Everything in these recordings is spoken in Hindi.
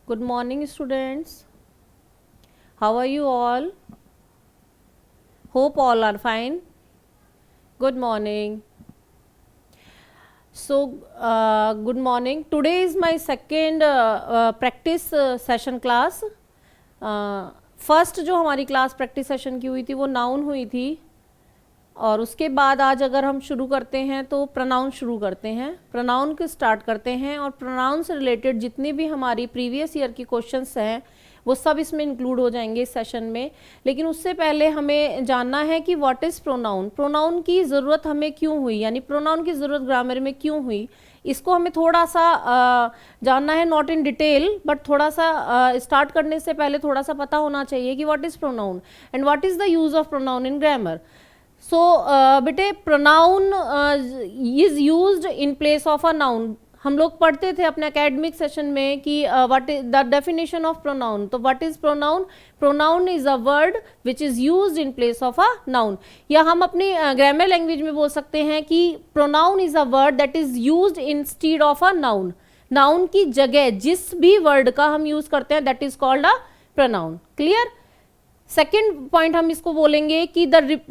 Good morning, students. How are you all? Hope all are fine. Good morning. Good morning. Today is my second practice session class. First जो हमारी क्लास प्रैक्टिस सेशन की हुई थी वो नाउन हुई थी, और उसके बाद आज अगर हम शुरू करते हैं तो प्रोनाउन शुरू करते हैं, प्रोनाउन के स्टार्ट करते हैं, और प्रोनाउन से रिलेटेड जितनी भी हमारी प्रीवियस ईयर की क्वेश्चंस हैं वो सब इसमें इंक्लूड हो जाएंगे इस सेशन में। लेकिन उससे पहले हमें जानना है कि व्हाट इज़ प्रोनाउन, प्रोनाउन की ज़रूरत हमें क्यों हुई, यानी प्रोनाउन की ज़रूरत ग्रामर में क्यों हुई, इसको हमें थोड़ा सा जानना है, नॉट इन डिटेल बट थोड़ा सा स्टार्ट करने से पहले थोड़ा सा पता होना चाहिए कि what is pronoun and what is the use of pronoun in grammar. So बेटे pronoun is used in place of a noun. हम लोग पढ़ते थे अपने एकेडमिक सेशन में कि what is the definition of pronoun. तो what is pronoun? Pronoun is a word which is used in place of a noun, या हम अपनी ग्रामर लैंग्वेज में बोल सकते हैं कि pronoun is a word that is used instead of a noun. Noun की जगह जिस भी वर्ड का हम यूज करते हैं that is called a pronoun. Clear? Second point हम इसको बोलेंगे कि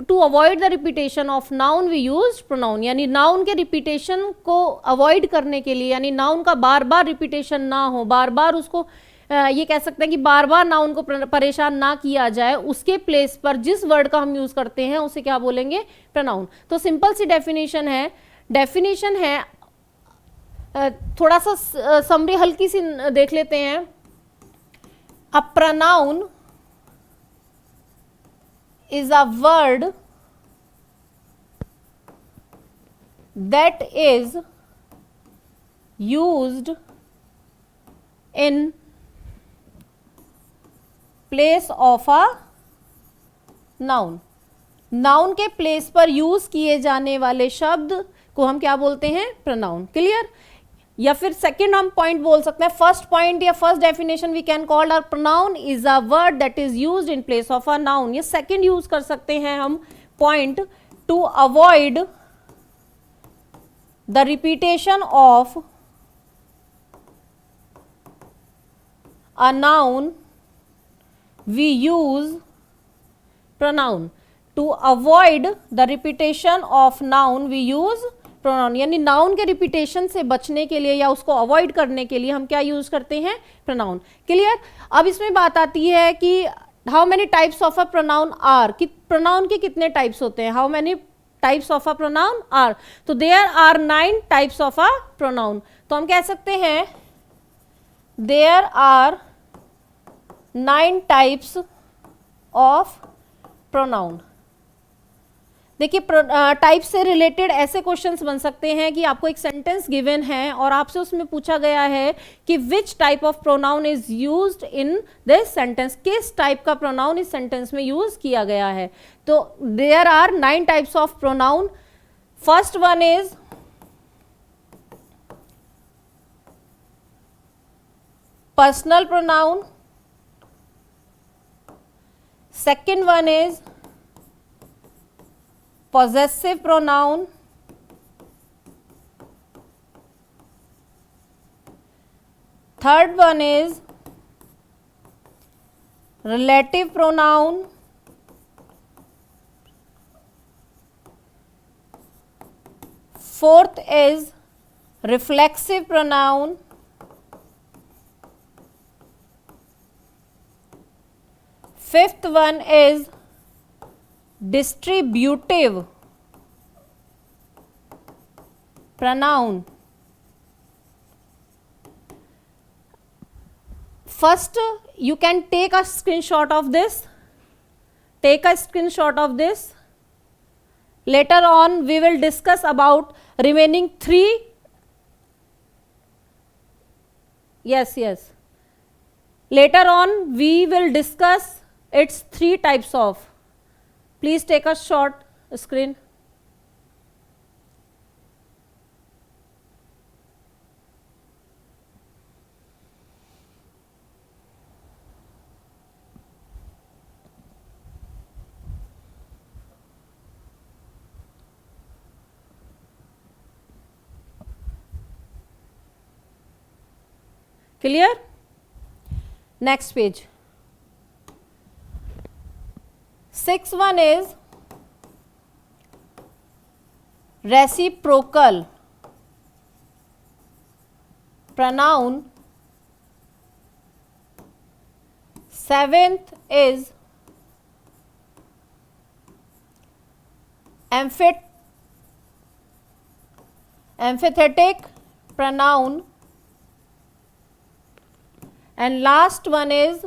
to avoid the repetition of noun we use pronoun, यानी नाउन के रिपीटेशन को अवॉइड करने के लिए, यानी नाउन का बार बार रिपीटेशन ना हो, बार बार उसको ये कह सकते हैं कि बार बार नाउन को परेशान ना किया जाए, उसके प्लेस पर जिस वर्ड का हम यूज करते हैं उसे क्या बोलेंगे? प्रोनाउन। तो सिंपल सी डेफिनेशन है थोड़ा सा समरी हल्की सी देख लेते हैं। A pronoun is a word that is used in place of a noun। Noun के प्लेस पर यूज किए जाने वाले शब्द को हम क्या बोलते हैं? प्रोनाउन। क्लियर? या फिर सेकेंड हम पॉइंट बोल सकते हैं, फर्स्ट पॉइंट या first definition we can call our pronoun is a word that is used in place of a noun. ये सेकेंड यूज कर सकते हैं हम point, to avoid the repetition of a noun we use pronoun. To avoid the repetition of noun we use pronoun, यानी नाउन के रिपीटेशन से बचने के लिए या उसको अवॉइड करने के लिए हम क्या यूज करते हैं? प्रोनाउन। क्लियर? अब इसमें बात आती है कि how many types of a pronoun are, कि प्रोनाउन के कितने टाइप्स होते हैं? How many types of a pronoun are? तो there are 9 types of a pronoun. तो हम कह सकते हैं there are 9 types of pronoun. देखिए टाइप से रिलेटेड ऐसे क्वेश्चंस बन सकते हैं कि आपको एक सेंटेंस गिवन है और आपसे उसमें पूछा गया है कि which type of pronoun is used in this sentence, किस टाइप का प्रोनाउन इस सेंटेंस में यूज किया गया है। तो there are 9 types of pronoun. First one is personal pronoun, second one is possessive pronoun, third one is relative pronoun, fourth is reflexive pronoun, fifth one is distributive pronoun। First you can take a screenshot of this, later on we will discuss about remaining 3। yes later on we will discuss its 3 types of। Please take a short screen। Clear? Next page. 6 is reciprocal pronoun. 7th is emphatic pronoun, and last one is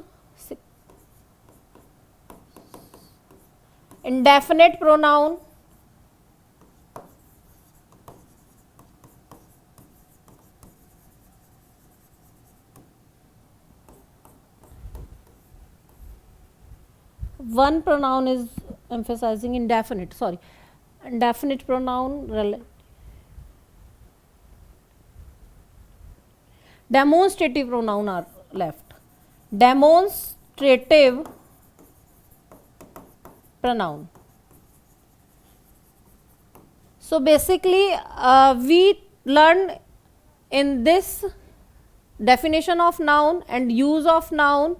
indefinite pronoun. One pronoun is emphasizing indefinite pronoun. Demonstrative pronoun are left. Demonstrative pronoun. So basically we learned in this definition of noun and use of noun,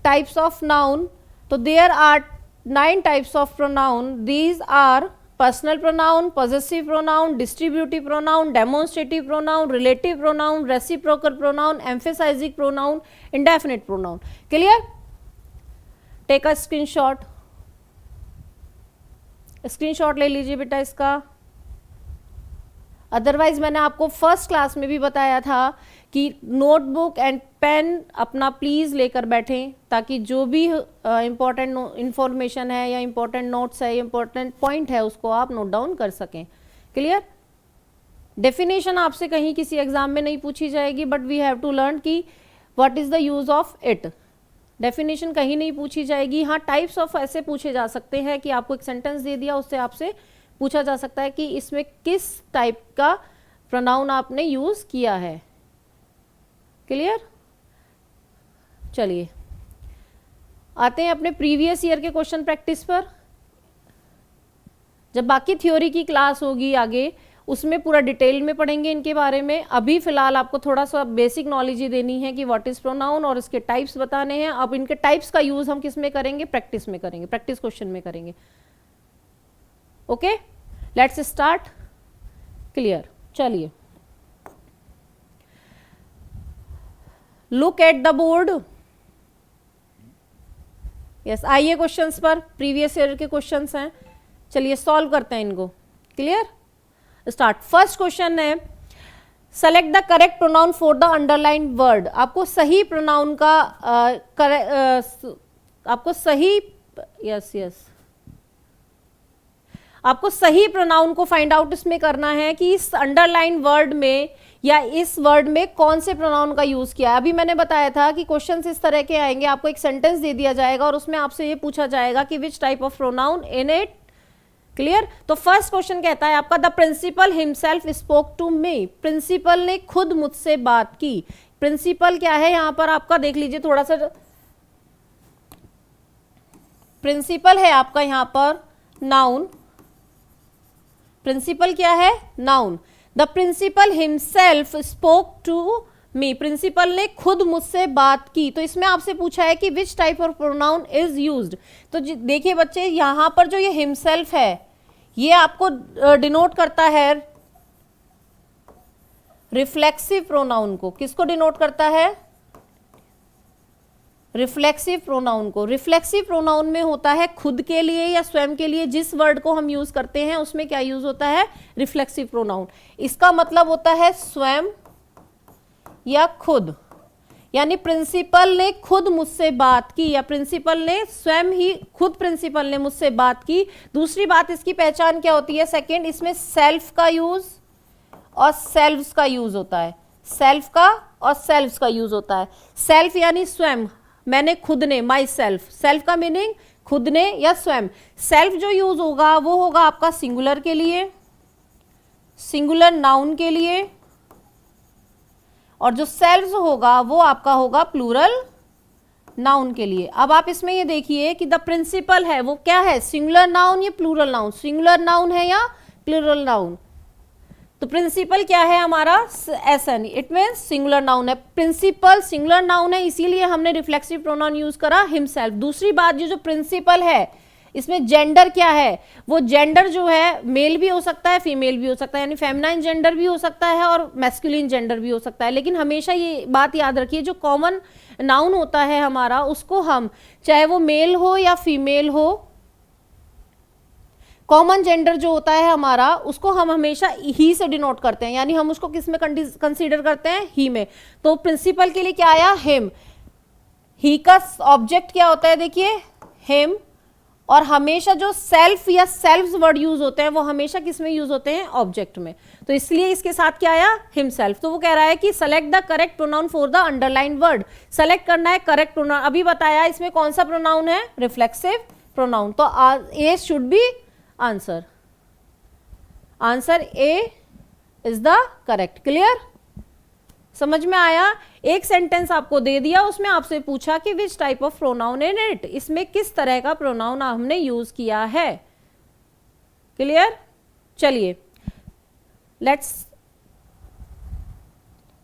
types of noun. So there are 9 types of pronoun. These are personal pronoun, possessive pronoun, distributive pronoun, demonstrative pronoun, relative pronoun, reciprocal pronoun, emphasizing pronoun, indefinite pronoun. Clear? Take a screenshot. Screenshot ले लीजिए बेटा इसका. अदरवाइज मैंने आपको फर्स्ट क्लास में भी बताया था कि नोटबुक एंड पेन अपना प्लीज़ लेकर बैठें, ताकि जो भी इम्पोर्टेंट इंफॉर्मेशन है या इम्पोर्टेंट नोट्स है, इम्पोर्टेंट पॉइंट है, उसको आप नोट डाउन कर सकें. क्लियर? डेफिनेशन आपसे कहीं किसी एग्जाम में नहीं पूछी जाएगी, but we have to learn कि what is the use of it. Definition कहीं नहीं पूछी जाएगी. हाँ, टाइप्स ऑफ ऐसे पूछे जा सकते हैं कि आपको एक सेंटेंस दे दिया, उससे आपसे पूछा जा सकता है कि इसमें किस टाइप का प्रोनाउन आपने यूज़ किया है. क्लियर? चलिए आते हैं अपने प्रीवियस ईयर के क्वेश्चन प्रैक्टिस पर. जब बाकी थ्योरी की क्लास होगी आगे, उसमें पूरा डिटेल में पढ़ेंगे इनके बारे में. अभी फिलहाल आपको थोड़ा सा बेसिक नॉलेज ही देनी है कि व्हाट इज प्रोनाउन और इसके टाइप्स बताने हैं. अब इनके टाइप्स का यूज हम किस में करेंगे? प्रैक्टिस में करेंगे, प्रैक्टिस क्वेश्चन में करेंगे. Okay, let's start. क्लियर? चलिए look at the board. Yes, आइए क्वेश्चंस पर. प्रीवियस ईयर के क्वेश्चंस हैं, चलिए सॉल्व करते हैं इनको. क्लियर? स्टार्ट. फर्स्ट क्वेश्चन है, select the correct pronoun for the underline word. आपको सही प्रोनाउन का आपको सही आपको सही प्रोनाउन को फाइंड आउट इसमें करना है कि इस अंडरलाइन वर्ड में या इस वर्ड में कौन से प्रोनाउन का यूज किया है. अभी मैंने बताया था कि क्वेश्चंस इस तरह के आएंगे, आपको एक सेंटेंस दे दिया जाएगा और उसमें आपसे ये पूछा जाएगा कि which type of pronoun in it. Clear? तो फर्स्ट क्वेश्चन कहता है आपका, the principal himself spoke to me. Principal ने खुद मुझसे बात की. प्रिंसिपल क्या है यहां पर आपका देख लीजिए थोड़ा सा. प्रिंसिपल है आपका यहां पर नाउन. प्रिंसिपल क्या है? Noun. The principal himself spoke to me. Principal ने खुद मुझसे बात की. तो इसमें आपसे पूछा है कि which type of pronoun is used. तो देखिए बच्चे, यहां पर जो ये हिमसेल्फ है, ये आपको डिनोट करता है रिफ्लेक्सिव प्रोनाउन को. किसको डिनोट करता है? रिफ्लेक्सिव प्रोनाउन को. रिफ्लेक्सिव प्रोनाउन में होता है खुद के लिए या स्वयं के लिए. जिस वर्ड को हम यूज करते हैं उसमें क्या यूज होता है? Reflexive pronoun. इसका मतलब होता है स्वयं या खुद. यानी प्रिंसिपल ने खुद मुझसे बात की या प्रिंसिपल ने स्वयं ही खुद प्रिंसिपल ने मुझसे बात की. दूसरी बात, इसकी पहचान क्या होती है? सेकंड, इसमें सेल्फ का यूज और सेल्व्स का यूज होता है. सेल्फ का और सेल्व्स का यूज होता है. सेल्फ यानी स्वयं, मैंने, खुद ने, माई सेल्फ. सेल्फ का मीनिंग खुद ने या स्वयं. सेल्फ जो यूज होगा वो होगा आपका सिंगुलर के लिए, सिंगुलर नाउन के लिए, और जो सेल्व्स होगा वो आपका होगा प्लूरल नाउन के लिए. अब आप इसमें ये देखिए कि द प्रिंसिपल है वो क्या है? सिंगुलर नाउन या प्लूरल नाउन? सिंगुलर नाउन है या प्लूरल नाउन? तो प्रिंसिपल क्या है हमारा, SN, it mean singular noun है। प्रिंसिपल सिंगुलर नाउन है, इसीलिए हमने रिफ्लेक्सिव प्रोनाउन यूज करा हिमसेल्फ। दूसरी बात, जो प्रिंसिपल है इसमें जेंडर क्या है, वो जेंडर जो है मेल भी हो सकता है, फीमेल भी हो सकता है, यानी फेमिनाइन जेंडर भी हो सकता है और मैस्कुलिन जेंडर भी हो सकता है। लेकिन हमेशा ये बात याद रखिए, जो कॉमन नाउन होता है हमारा, उसको हम चाहे वो मेल हो या फीमेल हो, कॉमन जेंडर जो होता है हमारा, उसको हम हमेशा ही से डिनोट करते हैं, यानी हम उसको किस में कंसीडर करते हैं, ही में। तो प्रिंसिपल के लिए क्या आया, हिम। ही का ऑब्जेक्ट क्या होता है, देखिए हिम। और हमेशा जो सेल्फ या सेल्फ्स वर्ड यूज होते हैं वो हमेशा किस में यूज होते हैं, ऑब्जेक्ट में। तो इसलिए इसके साथ क्या आया, हिमसेल्फ। तो वो कह रहा है कि select the correct pronoun for the underline word. Select करना है करेक्ट प्रोनाउन। अभी बताया इसमें कौन सा प्रोनाउन है, रिफ्लेक्सिव प्रोनाउन। तो A should be answer. Answer A is the correct. Clear, समझ में आया। एक सेंटेंस आपको दे दिया, उसमें आपसे पूछा कि which type of pronoun in it, इसमें किस तरह का प्रोनाउन हमने यूज किया है। क्लियर, चलिए लेट्स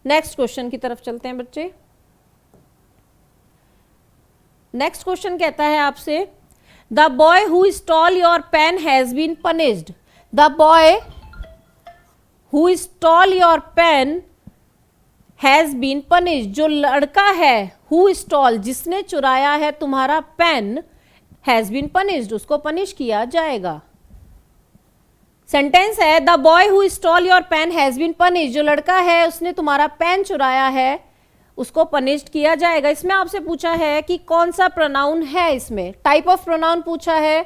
नेक्स्ट क्वेश्चन की तरफ चलते हैं बच्चे। नेक्स्ट क्वेश्चन कहता है आपसे, the boy who stole your pen has been punished. The boy who stole your pen has been punished. जो लड़का है, हु स्टॉल, जिसने चुराया है तुम्हारा पेन, हैज बीन पनिश्ड, उसको पनिश किया जाएगा। सेंटेंस है, the boy who stole your pen has been punished. जो लड़का है उसने तुम्हारा पेन चुराया है, उसको पनिश्ड किया जाएगा। इसमें आपसे पूछा है कि कौन सा प्रोनाउन है, इसमें टाइप ऑफ प्रोनाउन पूछा है।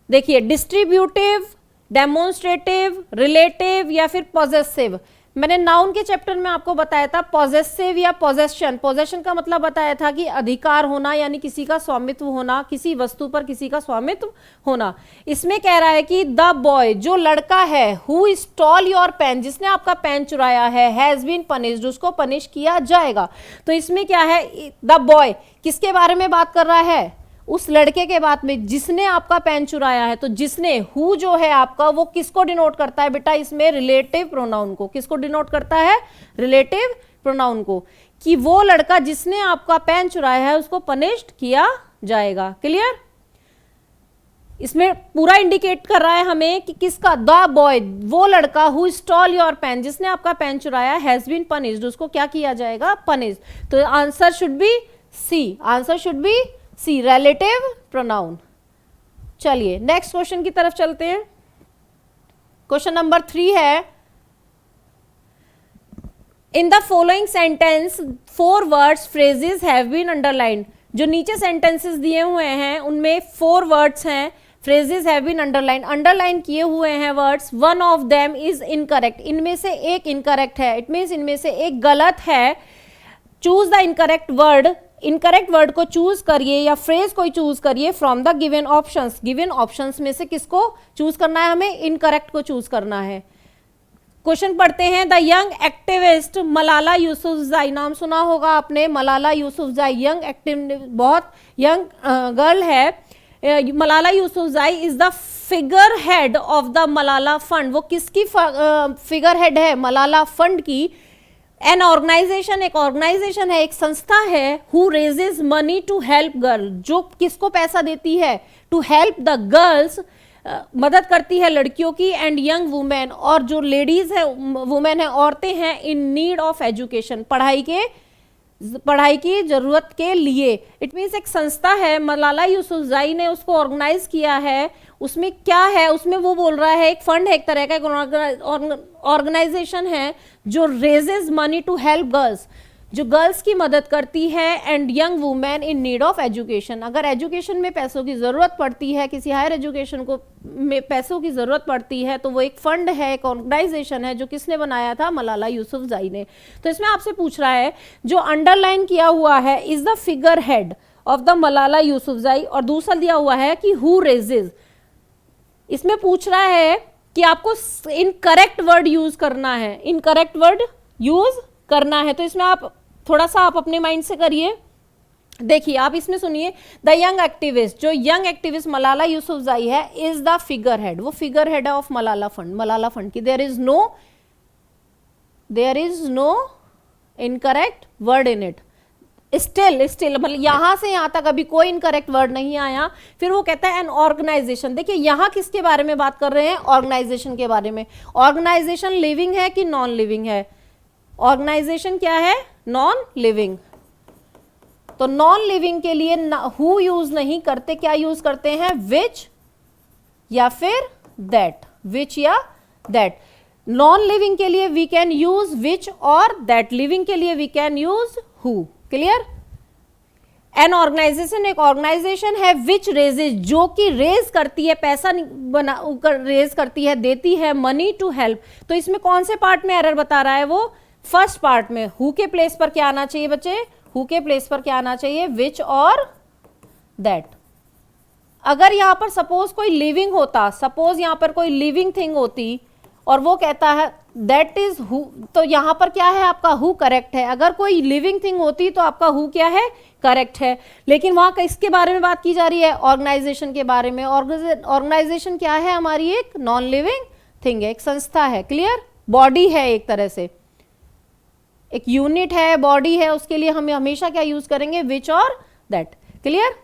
देखिए, डिस्ट्रीब्यूटिव, डेमोन्स्ट्रेटिव, रिलेटिव या फिर पॉजेसिव। मैंने नाउन के चैप्टर में आपको बताया था पॉजेसिव या पॉजेशन। पॉजेशन का मतलब बताया था कि अधिकार होना, यानी किसी का स्वामित्व होना, किसी वस्तु पर किसी का स्वामित्व होना। इसमें कह रहा है कि द बॉय, जो लड़का है, हु स्टॉल योर पेन, जिसने आपका पेन चुराया है, हैज बीन पनिश्ड, उसको पनिश किया जाएगा। तो इसमें क्या है, द बॉय किसके बारे में बात कर रहा है, उस लड़के के बात में जिसने आपका पेन चुराया है। तो जिसने, हु जो है आपका, वो किसको डिनोट करता है बेटा, इसमें रिलेटिव प्रोनाउन को। किसको डिनोट करता है, रिलेटिव प्रोनाउन को, कि वो लड़का जिसने आपका पेन चुराया है उसको पनिश्ड किया जाएगा। क्लियर, इसमें पूरा इंडिकेट कर रहा है हमें कि किसका, द बॉय, वो लड़का, हु स्टॉल योर पेन, जिसने आपका पेन चुराया, हैज बीन पनिश्ड, उसको क्या किया जाएगा, पनिश्ड। तो answer should be C. Answer should be C, relative pronoun. चलिए नेक्स्ट क्वेश्चन की तरफ चलते हैं। क्वेश्चन नंबर 3 है, in the following sentence 4 words phrases have been underlined. जो नीचे सेंटेंसेस दिए हुए हैं उनमें 4 वर्ड्स हैं, phrases have been underlined, underline किए हुए हैं words. One of them is incorrect, इनमें से एक इनकरेक्ट है, इट मीन्स इनमें से एक गलत है। Choose the incorrect word, incorrect word को चूज करिए या फ्रेज को चूज करिए from the given options. Given options में से किसको चूज करना है, हमें इनकरेक्ट को चूज करना है। क्वेश्चन पढ़ते हैं, the young activist Malala Yousafzai, नाम सुना होगा आपने, मलाला यूसुफजाई, यंग एक्टिव, बहुत यंग गर्ल है। Malala Yousafzai is the figure head of the Malala fund. वो किसकी फिगर हेड है, मलाला फंड की। एन ऑर्गेनाइजेशन, एक ऑर्गेनाइजेशन है, एक संस्था है, who raises money to help girl, जो किसको पैसा देती है, टू हेल्प द गर्ल्स, मदद करती है लड़कियों की, एंड यंग वुमेन, और जो लेडीज है, वुमेन है, औरतें हैं, इन नीड ऑफ एजुकेशन, पढ़ाई की जरूरत के लिए। इट मीन्स एक संस्था है, मलाला यूसुफजाई ने उसको ऑर्गेनाइज किया है। उसमें क्या है, उसमें वो बोल रहा है एक फंड है, एक तरह का ऑर्गेनाइजेशन है जो raises money to help girls, जो गर्ल्स की मदद करती है, and young women in need of education. अगर एजुकेशन में पैसों की ज़रूरत पड़ती है, किसी हायर एजुकेशन को में पैसों की ज़रूरत पड़ती है, तो वो एक फंड है, एक ऑर्गेनाइजेशन है, जो किसने बनाया था, मलाला यूसुफजाई ने। तो इसमें आपसे पूछ रहा है, जो अंडरलाइन किया हुआ है is the figure head of the Malala Yousafzai, और दूसरा दिया हुआ है कि हु रेजेस। इसमें पूछ रहा है कि आपको इनकरेक्ट वर्ड यूज करना है, इनकरेक्ट वर्ड यूज करना है। तो इसमें आप थोड़ा सा आप अपने माइंड से करिए, देखिए आप इसमें सुनिए, द यंग एक्टिविस्ट, जो यंग एक्टिविस्ट मलाला यूसुफजई है, इज द फिगर हेड, वो फिगर हेड है of Malala fund, Malala fund की। There is no incorrect word in it, still मतलब यहां से यहां तक अभी कोई इनकरेक्ट वर्ड नहीं आया। फिर वो कहता है एन ऑर्गेनाइजेशन, देखिए यहां किसके बारे में बात कर रहे हैं, ऑर्गेनाइजेशन के बारे में। ऑर्गेनाइजेशन लिविंग है कि नॉन लिविंग है, ऑर्गेनाइजेशन क्या है, नॉन लिविंग। तो नॉन लिविंग के लिए हु यूज नहीं करते, क्या यूज करते हैं, विच या फिर दैट, विच या दैट। नॉन लिविंग के लिए वी कैन यूज विच और दैट, लिविंग के लिए we can use who. Clear. An organisation एक ऑर्गेनाइजेशन है विच रेजेज, जो कि रेज करती है, पैसा बना रेज करती है, देती है मनी टू हेल्प। तो इसमें कौन से पार्ट में एरर बता रहा है, वो फर्स्ट पार्ट में। हु के प्लेस पर क्या आना चाहिए बच्चे, हु के प्लेस पर क्या आना चाहिए, विच और दैट। अगर यहां पर सपोज कोई लिविंग होता, सपोज यहां पर कोई लिविंग थिंग होती और वो कहता है दैट इज हु, तो यहां पर क्या है आपका हु करेक्ट है। अगर कोई लिविंग थिंग होती तो आपका हु क्या है, करेक्ट है। लेकिन वहां किसके बारे में बात की जा रही है, ऑर्गेनाइजेशन के बारे में। ऑर्गेनाइजेशन क्या है हमारी, एक नॉन लिविंग थिंग है, एक संस्था है। क्लियर। बॉडी है, एक तरह से एक यूनिट है, बॉडी है, उसके लिए हम हमेशा क्या यूज करेंगे, विच और दैट। क्लियर।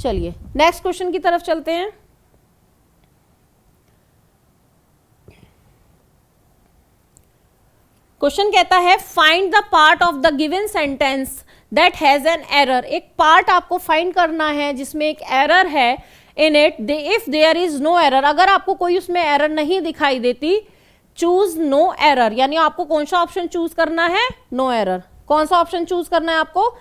चलिए नेक्स्ट क्वेश्चन की तरफ चलते हैं। क्वेश्चन कहता है find the part of the given sentence that has an error. एक पार्ट आपको फाइंड करना है जिसमें एक एरर है in it. If there is no error, अगर आपको कोई उसमें एरर नहीं दिखाई देती, चूज नो एरर, यानी आपको कौन सा ऑप्शन चूज करना है, नो एरर। कौन सा ऑप्शन चूज करना है आपको,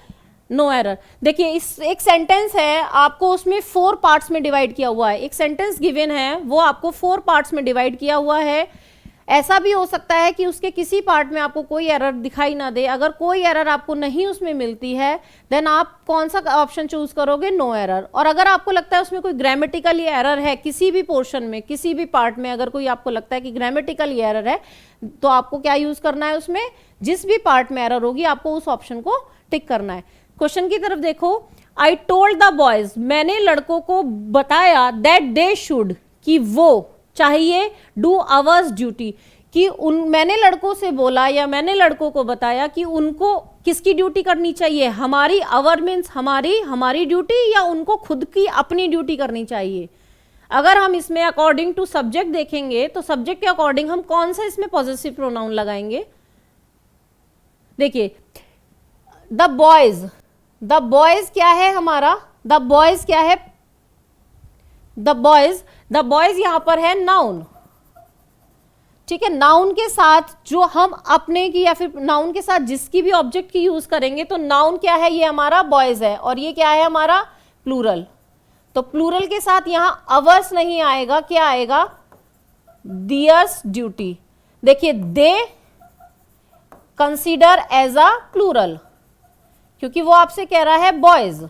नो एरर। देखिए इस एक सेंटेंस है, आपको उसमें 4 पार्ट्स में डिवाइड किया हुआ है। एक सेंटेंस गिवन है, वो आपको 4 पार्ट्स में डिवाइड किया हुआ है। ऐसा भी हो सकता है कि उसके किसी पार्ट में आपको कोई एरर दिखाई ना दे। अगर कोई एरर आपको नहीं उसमें मिलती है, देन आप कौन सा ऑप्शन चूज करोगे, नो एरर। और अगर आपको लगता है उसमें कोई ग्रामेटिकली एरर है, किसी भी पोर्शन में, किसी भी पार्ट में अगर कोई आपको लगता है कि ग्रामेटिकली एरर है, तो आपको क्या यूज करना है, उसमें जिस भी पार्ट में एरर होगी आपको उस ऑप्शन को टिक करना है। क्वेश्चन की तरफ देखो, आई टोल्ड द बॉयज, मैंने लड़कों को बताया, दैट दे शुड, कि वो चाहिए, डू आवर्स ड्यूटी, कि मैंने लड़कों से बोला या मैंने लड़कों को बताया कि उनको किसकी ड्यूटी करनी चाहिए, हमारी, आवर मीन्स हमारी ड्यूटी, या उनको खुद की अपनी ड्यूटी करनी चाहिए। अगर हम इसमें अकॉर्डिंग टू सब्जेक्ट देखेंगे तो सब्जेक्ट के अकॉर्डिंग हम कौन सा इसमें पॉजिटिव प्रोनाउन लगाएंगे। देखिए द बॉयज क्या है हमारा, द बॉयज क्या है, द बॉयज यहां पर है नाउन। ठीक है, नाउन के साथ जो हम अपने की या फिर नाउन के साथ जिसकी भी ऑब्जेक्ट की यूज करेंगे, तो नाउन क्या है, ये हमारा बॉयज है, और ये क्या है हमारा प्लूरल। तो प्लूरल के साथ यहां अवर्स नहीं आएगा, क्या आएगा, दियर्स ड्यूटी। देखिए they consider as a plural, क्योंकि वो आपसे कह रहा है बॉयज,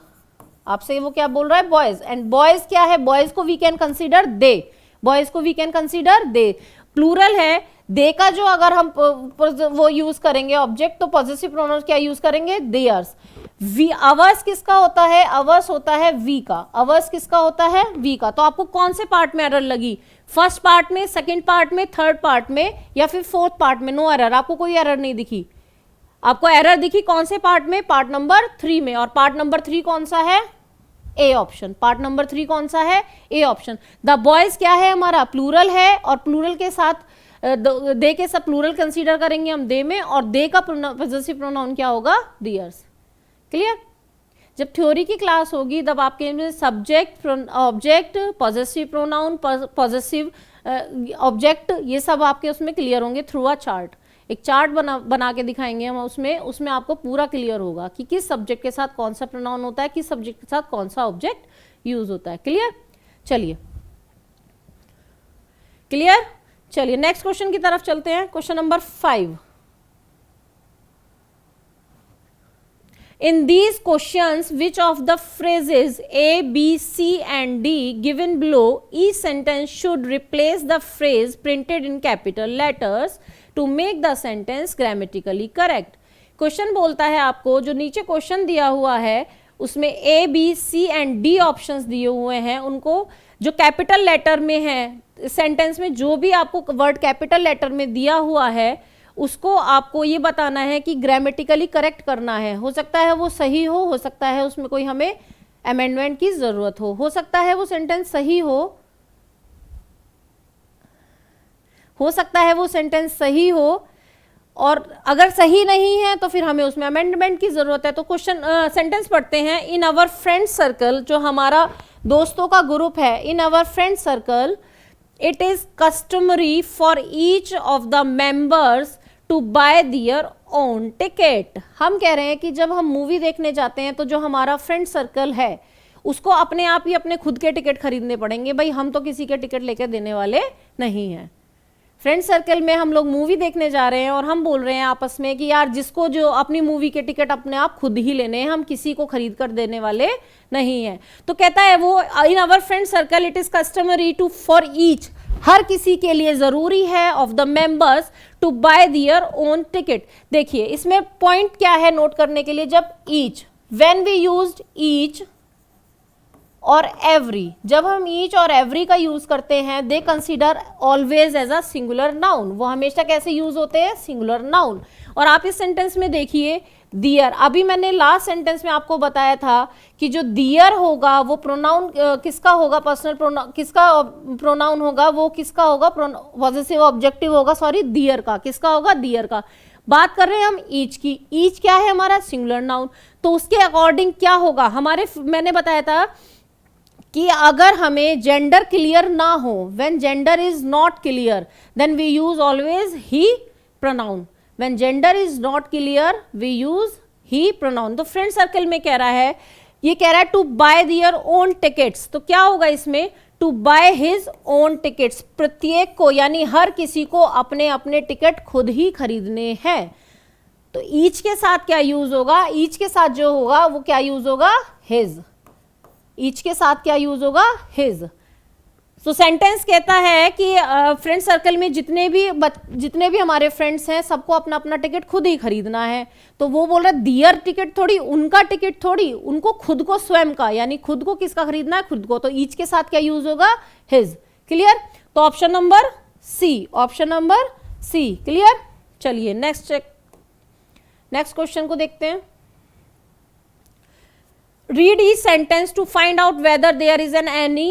आपसे वो क्या बोल रहा है, बॉयज। एंड बॉयज क्या है, बॉयज को we can consider they, boys को we can consider they. Plural है, दे का जो अगर हम वो यूज करेंगे ऑब्जेक्ट, तो पॉजिटिव प्रोनाउन क्या यूज करेंगे, देयर्स। वी, अवर्स किसका होता है, अवर्स होता है वी का, अवर्स किसका होता है, वी का। तो आपको कौन से पार्ट में एरर लगी, फर्स्ट पार्ट में, सेकंड पार्ट में, थर्ड पार्ट में, या फिर फोर्थ पार्ट में, नो एरर, आपको कोई एरर नहीं दिखी। आपको एरर दिखी कौन से पार्ट में, पार्ट नंबर 3 में। और पार्ट नंबर 3 कौन सा है, ए ऑप्शन। पार्ट नंबर 3 कौन सा है, ए ऑप्शन। द बॉयज क्या है हमारा, प्लूरल है, और प्लूरल के साथ दे के साथ प्लूरल कंसीडर करेंगे हम दे में, और दे का पॉजिटिव प्रोनाउन क्या होगा, दियर्स। क्लियर। जब थ्योरी की क्लास होगी तब आपके subject, object, positive pronoun, positive object, ये सब आपके उसमें क्लियर होंगे थ्रू अ चार्ट। एक चार्ट बना के दिखाएंगे हम, उसमें आपको पूरा क्लियर होगा कि किस सब्जेक्ट के साथ कौन सा प्रोनाउन होता है, किस सब्जेक्ट के साथ कौन सा ऑब्जेक्ट यूज होता है। क्लियर। चलिए क्लियर। चलिए नेक्स्ट क्वेश्चन की तरफ चलते हैं। Question number 5। In these questions, which of the phrases A, B, C and D given below, each sentence should replace the phrase printed in capital letters to make the sentence grammatically correct. Question बोलता है आपको, जो नीचे क्वेश्चन दिया हुआ है उसमें A B C and D options दिए हुए हैं, उनको जो कैपिटल लेटर में है सेंटेंस में, जो भी आपको वर्ड कैपिटल लेटर में दिया हुआ है उसको आपको ये बताना है कि ग्रामेटिकली करेक्ट करना है। हो सकता है वो सही हो सकता है उसमें कोई हमें अमेंडमेंट की जरूरत हो सकता है वो सेंटेंस सही हो सकता है वो सेंटेंस सही हो, और अगर सही नहीं है तो फिर हमें उसमें अमेंडमेंट की जरूरत है। तो क्वेश्चन सेंटेंस पढ़ते हैं। इन आवर फ्रेंड सर्कल, जो हमारा दोस्तों का ग्रुप है, in our friend circle it is customary for each of the members to buy their own ticket. हम कह रहे हैं कि जब हम मूवी देखने जाते हैं तो जो हमारा फ्रेंड सर्कल है उसको अपने आप ही अपने खुद के टिकट खरीदने पड़ेंगे। भाई हम तो किसी के टिकट लेकर देने वाले नहीं हैं। फ्रेंड सर्कल में हम लोग मूवी देखने जा रहे हैं और हम बोल रहे हैं आपस में कि यार जिसको जो अपनी मूवी के टिकट अपने आप खुद ही लेने हैं, हम किसी को खरीद कर देने वाले नहीं हैं। तो कहता है वो in our friend circle it is customary to for each, हर किसी के लिए जरूरी है of the members to buy their own ticket. देखिए इसमें पॉइंट क्या है नोट करने के लिए, जब each, when we used each और एवरी, जब हम ईच और एवरी का यूज करते हैं they consider always as a singular noun. वो हमेशा कैसे यूज होते हैं, सिंगुलर नाउन। और आप इस सेंटेंस में देखिए दियर, अभी मैंने लास्ट सेंटेंस में आपको बताया था कि जो दियर होगा वो प्रोनाउन किसका होगा, पर्सनल प्रोनाउन किसका प्रोनाउन होगा, वो किसका होगा, पॉजेसिव ऑब्जेक्टिव होगा, सॉरी दियर का, किसका होगा, दियर का। बात कर रहे हैं हम ईच की, ईच क्या है हमारा, सिंगुलर नाउन। तो उसके अकॉर्डिंग क्या होगा हमारे, मैंने बताया था कि अगर हमें जेंडर क्लियर ना हो, when gender is not clear then we use always he pronoun. When gender is not clear we use he pronoun. तो फ्रेंड सर्कल में कह रहा है, ये कह रहा है to buy their own tickets. तो क्या होगा इसमें, to buy his own tickets, प्रत्येक को यानी हर किसी को अपने अपने टिकट खुद ही खरीदने हैं। तो ईच के साथ क्या यूज होगा, ईच के साथ जो होगा वो क्या यूज होगा, हिज। ईच के साथ क्या यूज होगा, हिज। तो सेंटेंस कहता है कि फ्रेंड सर्कल में जितने भी हमारे फ्रेंड्स हैं सबको अपना अपना टिकट खुद ही खरीदना है। तो वो बोल रहा है दियर टिकट थोड़ी, उनका टिकट थोड़ी, उनको खुद को स्वयं का, यानी खुद को किसका खरीदना है, खुद को। तो ईच के साथ क्या यूज होगा, हिज। क्लियर। तो option number C, option number C clear. चलिए नेक्स्ट क्वेश्चन को देखते हैं। Read each sentence to find out whether there is any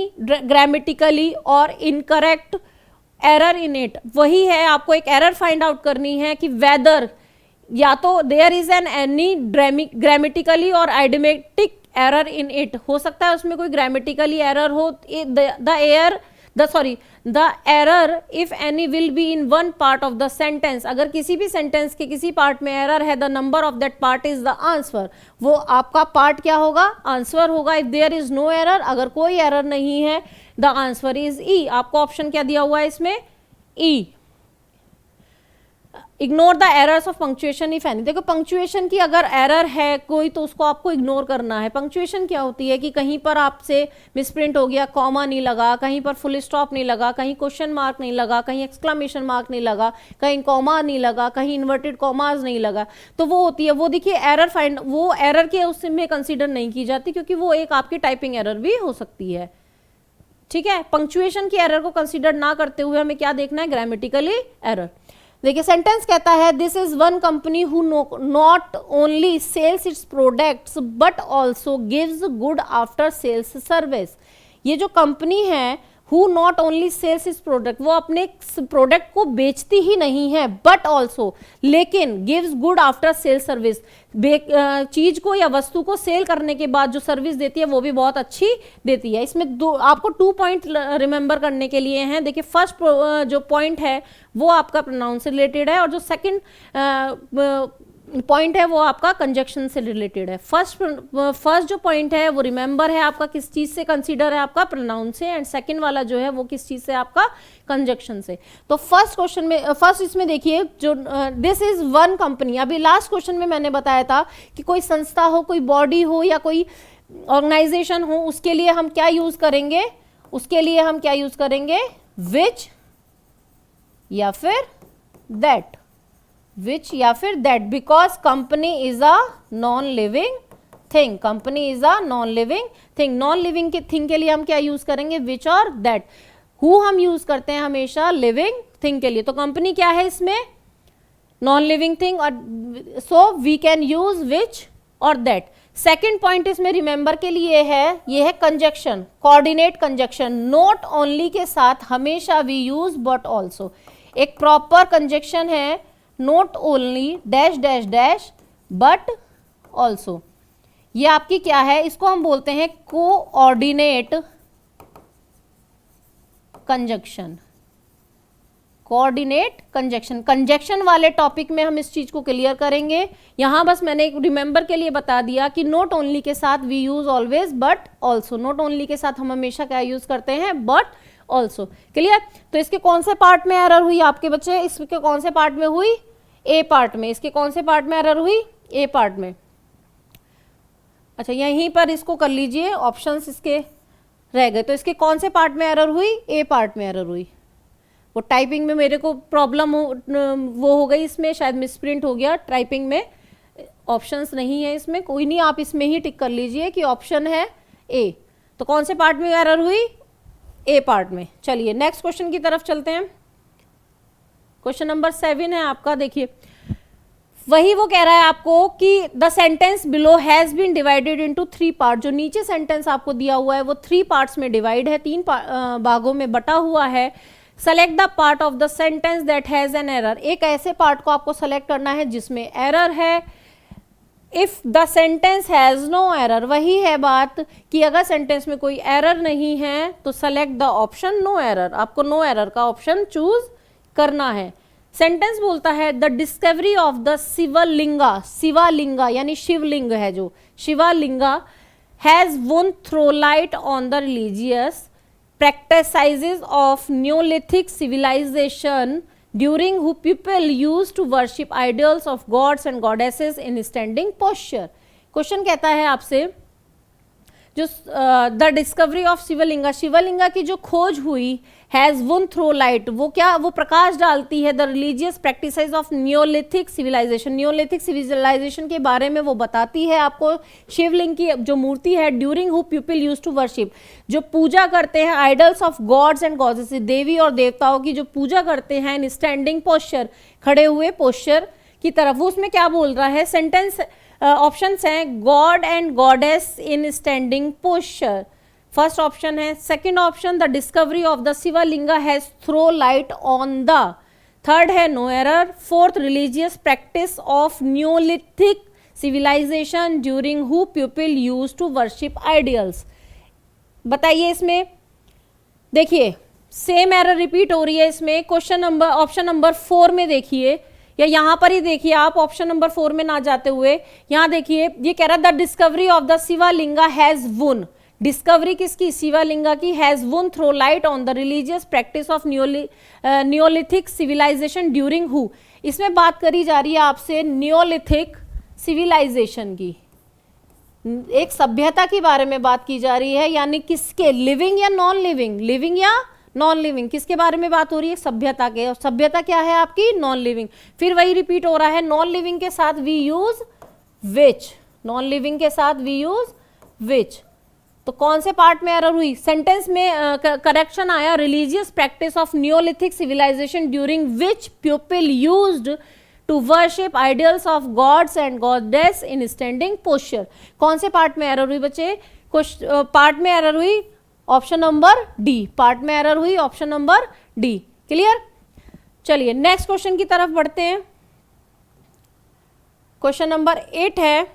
grammatically or incorrect error in it। वही है, आपको एक एरर फाइंड आउट करनी है कि whether या तो there is any grammatically और idiomatic error in it, हो सकता है उसमें कोई grammatically error हो। the error if any will be in one part of the sentence। अगर किसी भी सेंटेंस के किसी पार्ट में एरर है, the number of that part is the answer। वो आपका पार्ट क्या होगा, आंसर होगा। if there is no error, अगर कोई एरर नहीं है, the answer is E। आपको ऑप्शन क्या दिया हुआ है इसमें, E। Ignore the errors of punctuation if any. देखो पंक्चुएशन की अगर एरर है कोई तो उसको आपको इग्नोर करना है। पंक्चुएशन क्या होती है कि कहीं पर आपसे मिसप्रिंट हो गया, कॉमा नहीं लगा, कहीं पर फुल स्टॉप नहीं लगा, कहीं क्वेश्चन मार्क नहीं लगा, कहीं एक्सक्लेमेशन मार्क नहीं लगा, कहीं कॉमा नहीं लगा, कहीं इन्वर्टेड कॉमाज नहीं लगा, तो वो होती है, वो देखिए एरर फाइंड, वो एरर के उसमें कंसिडर नहीं की जाती क्योंकि वो एक आपकी टाइपिंग एरर भी हो सकती है। ठीक है, पंक्चुएशन की एरर को कंसिडर ना करते हुए हमें क्या देखना है, ग्रामेटिकली एरर। देखिए सेंटेंस कहता है this is one company who not only sells its products but also gives good after sales service. ये जो कंपनी है who not only sells its product, वो अपने प्रोडक्ट को बेचती ही नहीं है, बट ऑल्सो, लेकिन gives good after sales service, चीज को या वस्तु को सेल करने के बाद जो सर्विस देती है वो भी बहुत अच्छी देती है। इसमें आपको 2 पॉइंट रिमेंबर करने के लिए हैं। देखिए फर्स्ट जो पॉइंट है वो आपका प्रोनाउन से रिलेटेड है और जो सेकंड पॉइंट है वो आपका कंजक्शन से रिलेटेड है। फर्स्ट जो पॉइंट है वो रिमेंबर है आपका किस चीज से कंसीडर है, आपका प्रोनाउन से, एंड सेकंड वाला जो है वो किस चीज से, आपका कंजक्शन से। तो फर्स्ट क्वेश्चन में, फर्स्ट इसमें देखिए जो दिस इज वन कंपनी, अभी लास्ट क्वेश्चन में मैंने बताया था कि कोई संस्था हो, कोई बॉडी हो या कोई ऑर्गेनाइजेशन हो, उसके लिए हम क्या यूज करेंगे, उसके लिए हम क्या यूज करेंगे, विच या फिर दैट, विच या फिर that, because company is a non living thing, company is a non living thing. Non living के थिंग के लिए हम क्या यूज करेंगे, विच और दैट। हु हम यूज करते हैं हमेशा लिविंग थिंग के लिए, तो कंपनी क्या है इसमें, नॉन लिविंग थिंग, और so we can use which और दैट। सेकेंड पॉइंट इसमें रिमेंबर के लिए है, ये है conjunction, coordinate conjunction. Not only के साथ हमेशा वी यूज बट ऑल्सो। एक प्रॉपर कंजक्शन है, not only dash dash dash but also. ये आपकी क्या है, इसको हम बोलते हैं coordinate conjunction, coordinate conjunction. Conjunction वाले टॉपिक में हम इस चीज को क्लियर करेंगे। यहां बस मैंने एक रिमेंबर के लिए बता दिया कि नॉट ओनली के साथ we use always but also. Not only के साथ हम हमेशा क्या यूज करते हैं, बट ऑल्सो। क्लियर। तो इसके कौन से पार्ट में एरर हुई आपके बच्चे, इसके कौन से पार्ट में हुई, ए पार्ट में। इसके कौन से पार्ट में एरर हुई, ए पार्ट में। अच्छा यहीं पर इसको कर लीजिए, ऑप्शंस इसके रह गए, तो इसके कौन से पार्ट में एरर हुई, ए पार्ट में एरर हुई। वो टाइपिंग में मेरे को प्रॉब्लम वो हो गई, इसमें शायद मिसप्रिंट हो गया, टाइपिंग में ऑप्शंस नहीं है इसमें, कोई नहीं, आप इसमें ही टिक कर लीजिए कि ऑप्शन है ए। तो कौन से पार्ट में एरर हुई, ए पार्ट में। चलिए नेक्स्ट क्वेश्चन की तरफ चलते हैं। क्वेश्चन नंबर 7 है आपका, देखिए वही वो कह रहा है आपको कि the sentence below has been divided into 3 part. जो नीचे सेंटेंस आपको दिया हुआ है वो 3 पार्ट्स में डिवाइड है, 3 भागों में बटा हुआ है। Select the part of the sentence that has an error. एक ऐसे पार्ट को आपको सेलेक्ट करना है जिसमें एरर है। If the sentence has no error, वही है बात कि अगर सेंटेंस में कोई एरर नहीं है तो select the option no error, आपको नो एरर का ऑप्शन चूज करना है। सेंटेंस बोलता है the discovery of the Shivalinga, Shivalinga यानी शिवलिंग है जो, Shivalinga has one throw light on the religious practices of Neolithic civilization during who people used to worship idols of gods and goddesses in standing posture। Question कहता है आपसे जो the discovery of Shivalinga, Shivalinga की जो खोज हुई, हैज वन थ्रो लाइट, वो क्या, वो प्रकाश डालती है the religious practices of neolithic civilisation. Neolithic civilisation के बारे में वो बताती है आपको। शिवलिंग की जो मूर्ति है, during who people use to worship, जो पूजा करते हैं idols of gods and goddesses, देवी और देवताओं की जो पूजा करते हैं, इन स्टैंडिंग पोस्चर, खड़े हुए पोस्चर की तरफ। वो उसमें क्या बोल रहा है, सेंटेंस ऑप्शंस हैं god and goddess in standing posture, first option है। Second option the discovery of the Shivalinga has throw light on the, third है no error. Fourth religious practice of Neolithic civilization during who people use to worship ideals. बताइए इसमें, देखिए सेम एरर रिपीट हो रही है इसमें। क्वेश्चन नंबर, ऑप्शन नंबर 4 में देखिए, या यहां पर ही देखिए आप, ऑप्शन नंबर 4 में ना जाते हुए यहां देखिए, ये कह रहा है the discovery of the Shivalinga has won, discovery किसकी, शिवलिंगा की, has one throw light on the religious practice of neolithic civilisation during who. इसमें बात करी जा रही है आपसे नियोलिथिक सिविलाइजेशन की, एक सभ्यता के बारे में बात की जा रही है, यानी किसके, लिविंग या नॉन लिविंग, लिविंग या नॉन लिविंग, किसके बारे में बात हो रही है, सभ्यता के। और सभ्यता क्या है आपकी, नॉन लिविंग। फिर वही रिपीट हो रहा है, नॉन लिविंग के साथ we use which, non living के साथ वी यूज विच। तो कौन से पार्ट में एरर हुई, सेंटेंस में करेक्शन आया, religious practice of neolithic civilisation during which people used to worship ideals of gods and goddess in standing posture. कौन से पार्ट में एरर हुई बच्चे, कुछ पार्ट में एरर हुई, ऑप्शन नंबर डी, पार्ट में एरर हुई ऑप्शन नंबर डी। क्लियर। चलिए नेक्स्ट क्वेश्चन की तरफ बढ़ते हैं। क्वेश्चन नंबर 8 है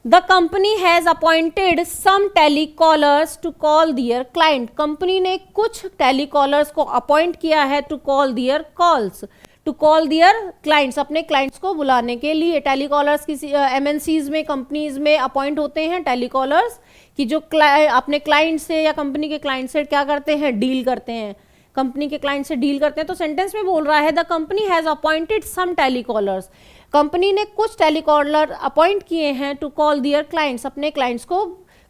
the company has appointed some telecallers to call their client. Company ने कुछ टेलीकॉलर्स को अपॉइंट किया है to call their calls, to call their clients, अपने क्लाइंट्स को बुलाने के लिए। टेलीकॉलर्स किसी एमएनसीज में, कंपनीज में अपॉइंट होते हैं टेलीकॉलर्स, कि जो अपने क्लाइंट से या कंपनी के क्लाइंट से क्या करते हैं, डील करते हैं, कंपनी के क्लाइंट से डील करते हैं। तो सेंटेंस में बोल रहा है the company has appointed some telecallers, company ने कुछ टेलीकॉलर अपॉइंट किए हैं टू कॉल दियर क्लाइंट्स, अपने क्लाइंट्स को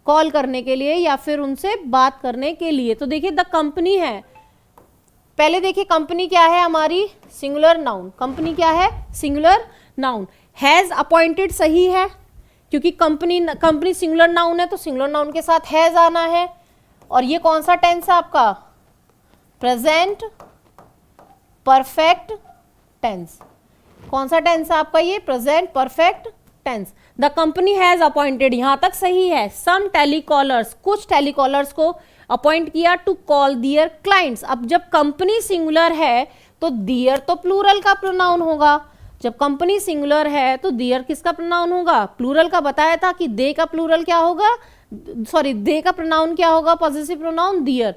कॉल करने के लिए या फिर उनसे बात करने के लिए। तो देखिए द कंपनी है, पहले देखिए कंपनी क्या है हमारी, सिंगुलर नाउन, कंपनी क्या है, सिंगुलर नाउन। हैज अपॉइंटेड सही है, क्योंकि कंपनी सिंगुलर नाउन है तो सिंगुलर नाउन के साथ हैज आना है। और ये कौन सा टेंस है आपका, प्रेजेंट परफेक्ट टेंस। कौन सा टेंस है आपका ये, present perfect tense. The company has appointed, यहां तक सही है। सम टेलीकॉलर्स, कुछ टेलीकॉलर्स को अपॉइंट किया टू कॉल दियर क्लाइंट्स। अब जब कंपनी सिंगुलर है तो दियर तो प्लूरल का प्रोनाउन होगा। जब कंपनी सिंगुलर है तो दियर किसका प्रोनाउन होगा, प्लूरल का। बताया था कि दे का प्लूरल क्या होगा, सॉरी दे का प्रोनाउन क्या होगा, पॉजेसिव प्रोनाउन दियर।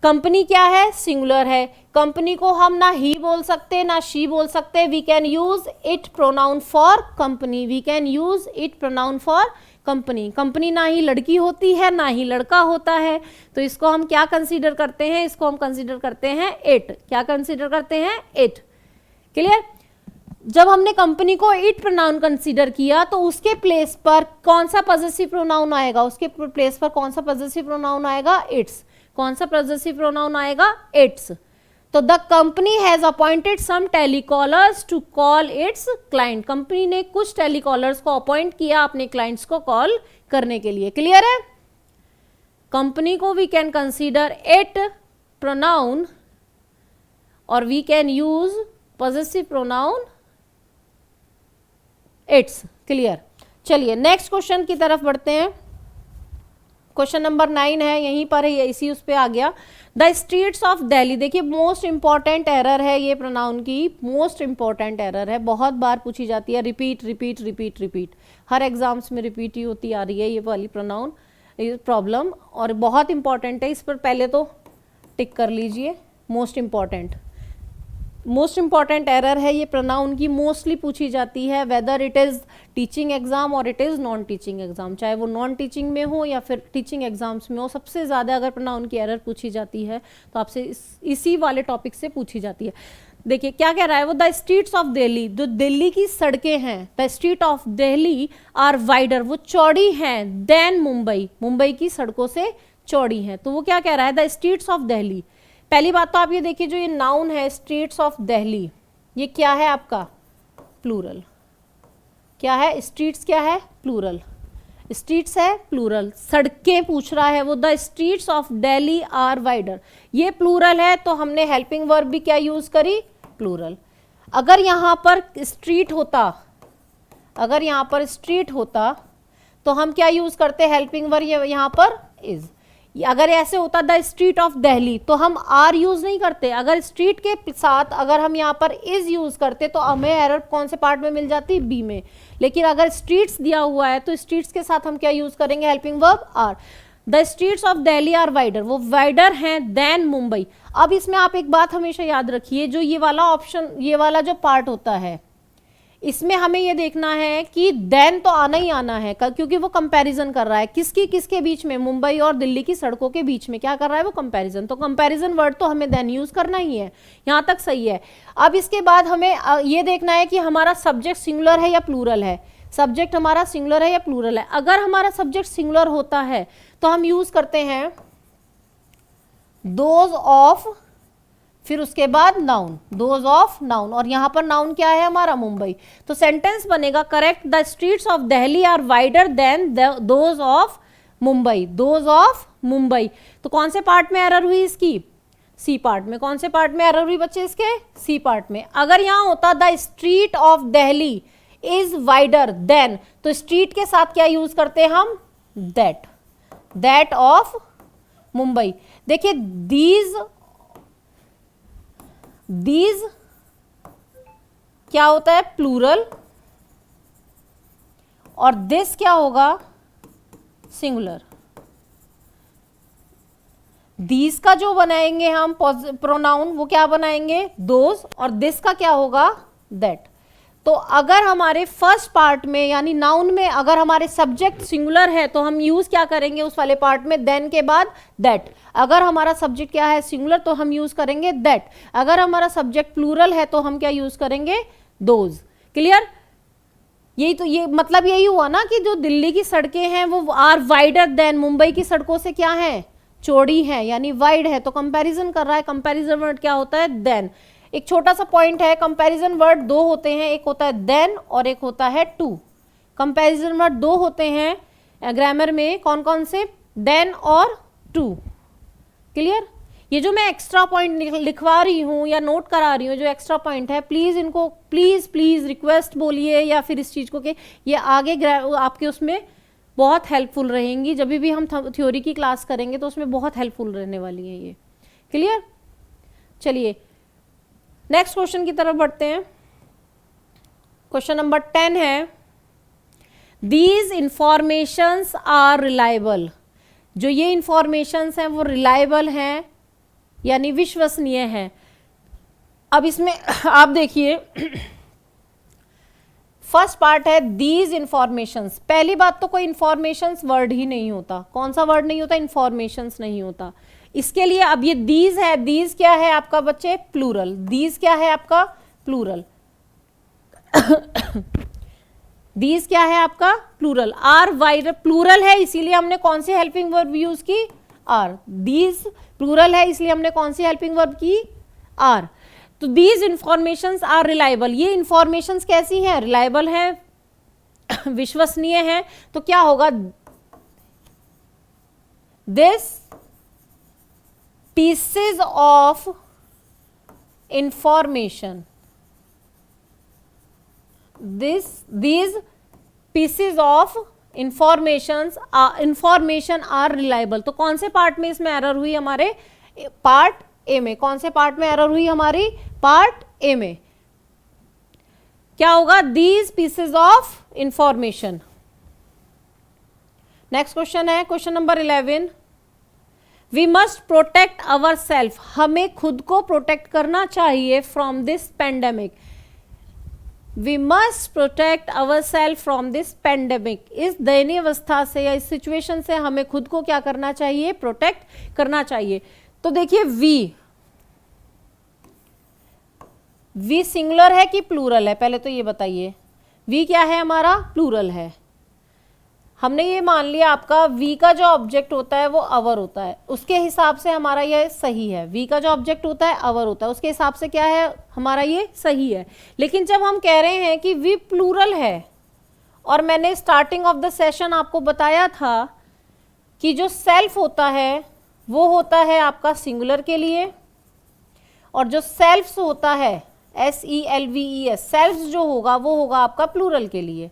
कंपनी क्या है, सिंगुलर है। कंपनी को हम ना ही बोल सकते ना शी बोल सकते। We can use it pronoun for company, we can use it pronoun for company. Company ना ही लड़की होती है ना ही लड़का होता है, तो इसको हम क्या कंसीडर करते हैं, इसको हम कंसीडर करते हैं इट। क्या कंसीडर करते हैं, इट। क्लियर। जब हमने कंपनी को इट प्रोनाउन कंसीडर किया तो उसके प्लेस पर कौन सा पॉजेसिव प्रोनाउन आएगा, उसके प्लेस पर कौन सा पॉजेसिव प्रोनाउन आएगा, इट्स। कौन सा पॉजेसिव प्रोनाउन आएगा, इट्स। तो the company has appointed some telecallers to call its client. Company ने कुछ टेलीकॉलर्स को अपॉइंट किया अपने क्लाइंट्स को कॉल करने के लिए। क्लियर है। कंपनी को we can consider it pronoun और we can use possessive pronoun its. Clear. चलिए नेक्स्ट क्वेश्चन की तरफ बढ़ते हैं। क्वेश्चन नंबर 9 है, यहीं पर है, इसी उस पे आ गया। The streets of Delhi. देखिए मोस्ट इंपॉर्टेंट एरर है ये, प्रोनाउन की मोस्ट इंपॉर्टेंट एरर है, बहुत बार पूछी जाती है। रिपीट रिपीट रिपीट रिपीट, हर एग्जाम्स में रिपीट ही होती आ रही है ये वाली प्रोनाउन प्रॉब्लम, और बहुत इंपॉर्टेंट है। इस पर पहले तो टिक कर लीजिए, most important. Most important error है ये, प्रोनाउन की मोस्टली पूछी जाती है, whether it is teaching exam और it is non teaching exam, चाहे वो नॉन टीचिंग में हो या फिर टीचिंग एग्जाम्स में हो। सबसे ज़्यादा अगर प्रोनाउन की एरर पूछी जाती है तो आपसे इसी वाले टॉपिक से पूछी जाती है। देखिए क्या कह रहा है वो, द स्ट्रीट्स ऑफ दिल्ली, जो दिल्ली की सड़कें हैं, the street of Delhi are wider, वो चौड़ी हैं, देन मुंबई, मुंबई की सड़कों से चौड़ी हैं। तो वो क्या कह रहा है, द स्ट्रीट्स ऑफ दिल्ली। पहली बात तो आप ये देखिए, जो ये नाउन है स्ट्रीट्स ऑफ दिल्ली, ये क्या है आपका, प्लूरल। क्या है, स्ट्रीट्स क्या है, प्लूरल। स्ट्रीट्स है प्लूरल, सड़कें पूछ रहा है वो, the streets of Delhi are wider, ये प्लूरल है तो हमने हेल्पिंग वर्ब भी क्या यूज करी, प्लूरल। अगर यहाँ पर स्ट्रीट होता, अगर यहाँ पर स्ट्रीट होता तो हम क्या यूज करते, हेल्पिंग वर्ब यहाँ पर इज। अगर ऐसे होता द स्ट्रीट ऑफ दिल्ली तो हम आर यूज नहीं करते। अगर स्ट्रीट के साथ अगर हम यहाँ पर इज यूज करते तो हमें एरर कौन से पार्ट में मिल जाती, बी में। लेकिन अगर स्ट्रीट्स दिया हुआ है तो स्ट्रीट्स के साथ हम क्या यूज करेंगे, helping verb are. The streets of Delhi are wider, वो वाइडर हैं देन मुंबई। अब इसमें आप एक बात हमेशा याद रखिए, जो ये वाला ऑप्शन, ये वाला जो पार्ट होता है, इसमें हमें ये देखना है कि देन तो आना ही आना है, क्योंकि वो कंपैरिजन कर रहा है किसकी किसके बीच में, मुंबई और दिल्ली की सड़कों के बीच में क्या कर रहा है वो, कंपैरिजन। तो कंपैरिजन वर्ड तो हमें देन यूज करना ही है, यहाँ तक सही है। अब इसके बाद हमें ये देखना है कि हमारा सब्जेक्ट सिंगुलर है या प्लूरल है, सब्जेक्ट हमारा सिंगुलर है या प्लूरल है। अगर हमारा सब्जेक्ट सिंगुलर होता है तो हम यूज करते हैं दोज ऑफ, फिर उसके बाद नाउन, दोज ऑफ नाउन, और यहां पर नाउन क्या है हमारा, मुंबई। तो सेंटेंस बनेगा correct, the streets of Delhi are wider than those of Mumbai, those of Mumbai. तो कौन से पार्ट में एरर हुई इसकी, सी पार्ट में। कौन से पार्ट में एरर हुई बच्चे इसके, सी पार्ट में। अगर यहां होता the street of Delhi is wider than, तो स्ट्रीट के साथ क्या यूज करते हैं हम, दैट, दैट ऑफ मुंबई। देखिए दीज क्या होता है, प्लूरल, और दिस क्या होगा, सिंगुलर। दीज का जो बनाएंगे हम प्रोनाउन वो क्या बनाएंगे, दोज, और दिस का क्या होगा, दैट। तो अगर हमारे फर्स्ट पार्ट में यानी नाउन में अगर हमारे सब्जेक्ट सिंगुलर है तो हम यूज क्या करेंगे उस वाले पार्ट में, देन के बाद दैट। अगर हमारा सब्जेक्ट क्या है, सिंगुलर, तो हम यूज करेंगे दैट। अगर हमारा सब्जेक्ट प्लूरल है तो हम क्या यूज करेंगे, दोज। क्लियर। यही तो, ये मतलब यही हुआ ना कि जो दिल्ली की सड़कें हैं वो आर वाइडर देन, मुंबई की सड़कों से क्या है, चौड़ी है यानी वाइड है, तो कंपैरिजन कर रहा है। कंपैरिजन वर्ड क्या होता है? देन। एक छोटा सा पॉइंट है, कंपैरिजन वर्ड दो होते हैं, एक होता है देन और एक होता है टू। कंपैरिजन वर्ड दो होते हैं ग्रामर में, कौन कौन से? देन और टू। क्लियर? ये जो मैं एक्स्ट्रा पॉइंट लिखवा रही हूँ या नोट करा रही हूँ, जो एक्स्ट्रा पॉइंट है, प्लीज इनको प्लीज रिक्वेस्ट बोलिए या फिर इस चीज को कि ये आगे आपके उसमें बहुत हेल्पफुल रहेंगी। जब भी हम थ्योरी की क्लास करेंगे तो उसमें बहुत हेल्पफुल रहने वाली है ये। क्लियर? चलिए नेक्स्ट क्वेश्चन की तरफ बढ़ते हैं। क्वेश्चन नंबर 10 है, दीज इंफॉर्मेशंस आर रिलायबल। जो ये इंफॉर्मेशंस हैं वो रिलायबल हैं यानी विश्वसनीय है। अब इसमें आप देखिए, फर्स्ट पार्ट है दीज इंफॉर्मेशंस। पहली बात तो कोई इंफॉर्मेशंस वर्ड ही नहीं होता। कौन सा वर्ड नहीं होता? इंफॉर्मेशंस नहीं होता। इसके लिए अब ये दीज है, दीज क्या है आपका बच्चे? प्लूरल। दीज क्या है आपका? प्लूरल। दीज क्या है आपका? प्लूरल। आर वाइड प्लूरल है, इसीलिए हमने कौन सी हेल्पिंग वर्ब यूज की? आर। दीज प्लूरल है, इसलिए हमने कौन सी हेल्पिंग वर्ब की? आर। तो दीज इंफॉर्मेशंस आर रिलायबल। ये इंफॉर्मेशंस कैसी हैं? रिलायबल हैं, विश्वसनीय हैं। तो क्या होगा? This pieces of information, these pieces of information are reliable। तो कौन से पार्ट में इसमें एरर हुई? हमारे पार्ट ए में। कौन से पार्ट में एरर हुई? हमारी पार्ट ए में। क्या होगा? these pieces of information। Next question है question number 11, we must protect our self. हमें खुद को प्रोटेक्ट करना चाहिए from this pandemic. We must protect our self from this pandemic. इस दयनीय अवस्था से या इस सिचुएशन से हमें खुद को क्या करना चाहिए? प्रोटेक्ट करना चाहिए। तो देखिए वी सिंगुलर है कि प्लूरल है? पहले तो ये बताइए, वी क्या है हमारा? प्लूरल है। हमने ये मान लिया आपका वी का जो ऑब्जेक्ट होता है वो अवर होता है, उसके हिसाब से हमारा ये सही है। वी का जो ऑब्जेक्ट होता है अवर होता है, उसके हिसाब से क्या है हमारा ये सही है। लेकिन जब हम कह रहे हैं कि वी प्लूरल है, और मैंने स्टार्टिंग ऑफ द सेशन आपको बताया था कि जो सेल्फ होता है वो होता है आपका सिंगुलर के लिए, और जो सेल्फ्स होता है SELVES, सेल्फ्स जो होगा वो होगा आपका प्लूरल के लिए।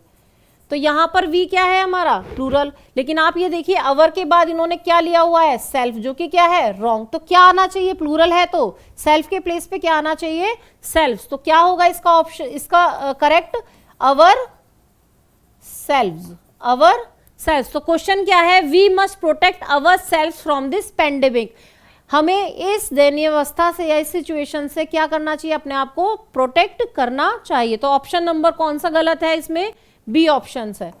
तो यहां पर वी क्या है हमारा? प्लूरल। लेकिन आप ये देखिए अवर के बाद इन्होंने क्या लिया हुआ है? सेल्फ, जो कि क्या है? रॉन्ग। तो क्या आना चाहिए? प्लूरल है तो सेल्फ के प्लेस पे क्या आना चाहिए? सेल्फ्स। तो क्या होगा इसका ऑप्शन, इसका correct? Ourselves. Ourself. तो क्वेश्चन क्या है? We must protect our self from this pandemic. हमें इस दयनीय अवस्था से या इस सिचुएशन से क्या करना चाहिए? अपने आप को प्रोटेक्ट करना चाहिए। तो ऑप्शन नंबर कौन सा गलत है इसमें? बी ऑप्शन है।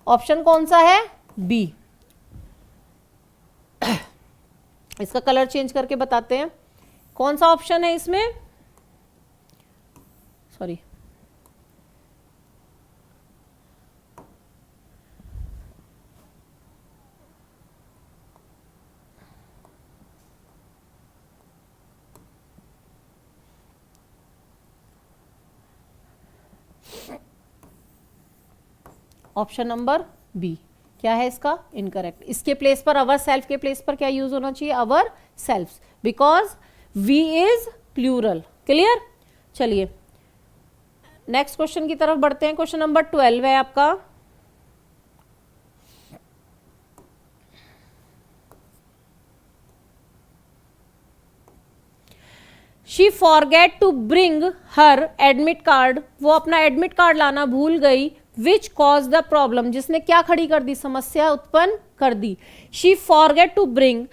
ऑप्शन कौन सा है? बी। इसका कलर चेंज करके बताते हैं कौन सा ऑप्शन है इसमें। सॉरी, ऑप्शन नंबर बी क्या है इसका? इनकरेक्ट। इसके प्लेस पर अवर सेल्फ के प्लेस पर क्या यूज होना चाहिए? Ourself, because we is plural. Clear? चलिए नेक्स्ट क्वेश्चन की तरफ बढ़ते हैं। क्वेश्चन नंबर 12 है आपका, she forget to bring her admit card. वो अपना एडमिट कार्ड लाना भूल गई। विच कॉज द प्रॉब्लम, जिसने क्या खड़ी कर दी? समस्या उत्पन्न कर दी। She forget to bring.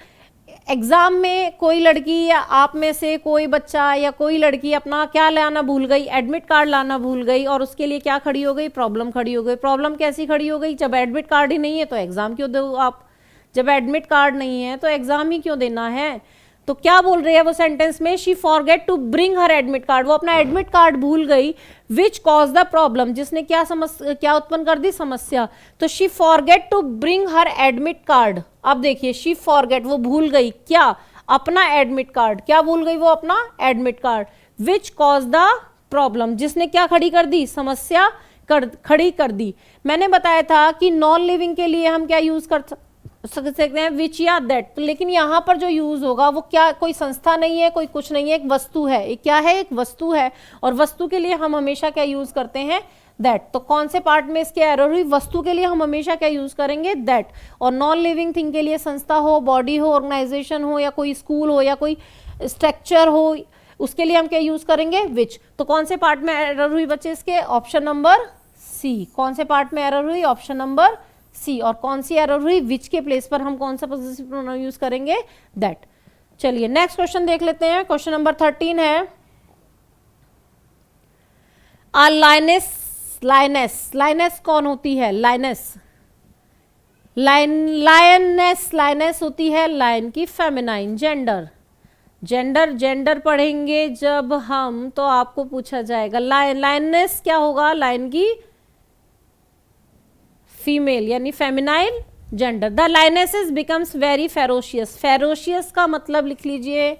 Exam में कोई लड़की या आप में से कोई बच्चा या कोई लड़की अपना क्या लाना भूल गई? एडमिट कार्ड लाना भूल गई, और उसके लिए क्या खड़ी हो गई? प्रॉब्लम खड़ी हो गई। प्रॉब्लम कैसी खड़ी हो गई? जब एडमिट कार्ड ही नहीं है तो एग्जाम क्यों दो आप? जब एडमिट कार्ड नहीं है तो एग्जाम ही क्यों देना है? तो क्या बोल रही है वो सेंटेंस में, she forget to bring her admit card, वो अपना एडमिट कार्ड भूल गई, विच कॉज द प्रॉब्लम, जिसने क्या उत्पन्न कर दी, समस्या। तो she forget to bring her admit card. अब देखिए शी फॉरगेट, वो भूल गई क्या, अपना एडमिट कार्ड। क्या भूल गई वो, अपना admit card. Which cause the problem, जिसने क्या खड़ी कर दी, समस्या खड़ी कर दी। मैंने बताया था कि नॉन लिविंग के लिए हम क्या यूज कर सकते हैं, विच या दैट, लेकिन यहाँ पर जो यूज होगा वो क्या, कोई संस्था नहीं है, कोई कुछ नहीं है, एक वस्तु है। एक क्या है, एक वस्तु है, और वस्तु के लिए हम हमेशा क्या यूज करते हैं, दैट। तो कौन से पार्ट में इसके एरर हुई, वस्तु के लिए हम हमेशा क्या यूज करेंगे, दैट। और नॉन लिविंग थिंग के लिए संस्था हो, बॉडी हो, ऑर्गेनाइजेशन हो, या कोई स्कूल हो, या कोई स्ट्रक्चर हो, उसके लिए हम क्या यूज करेंगे, विच। तो कौन से पार्ट में एरर हुई बच्चे इसके, ऑप्शन नंबर सी। कौन से पार्ट में एरर हुई, ऑप्शन नंबर सी। और कौन सी एरर हुई, विच के प्लेस पर हम कौन सा पॉजिटिव प्रोनाउन यूज करेंगे, दैट। चलिए नेक्स्ट क्वेश्चन देख लेते हैं। क्वेश्चन नंबर 13 है, आ लाइनेस, लाइनेस, लाइनेस कौन होती है, लाइनेस, लायनेस, लाइनेस होती है लाइन की फेमिनाइन जेंडर। जेंडर, जेंडर पढ़ेंगे जब हम तो आपको पूछा जाएगा लाइनेस क्या होगा, लाइन की फीमेल यानी feminine gender. The lionesses becomes very ferocious. Ferocious का मतलब लिख लीजिए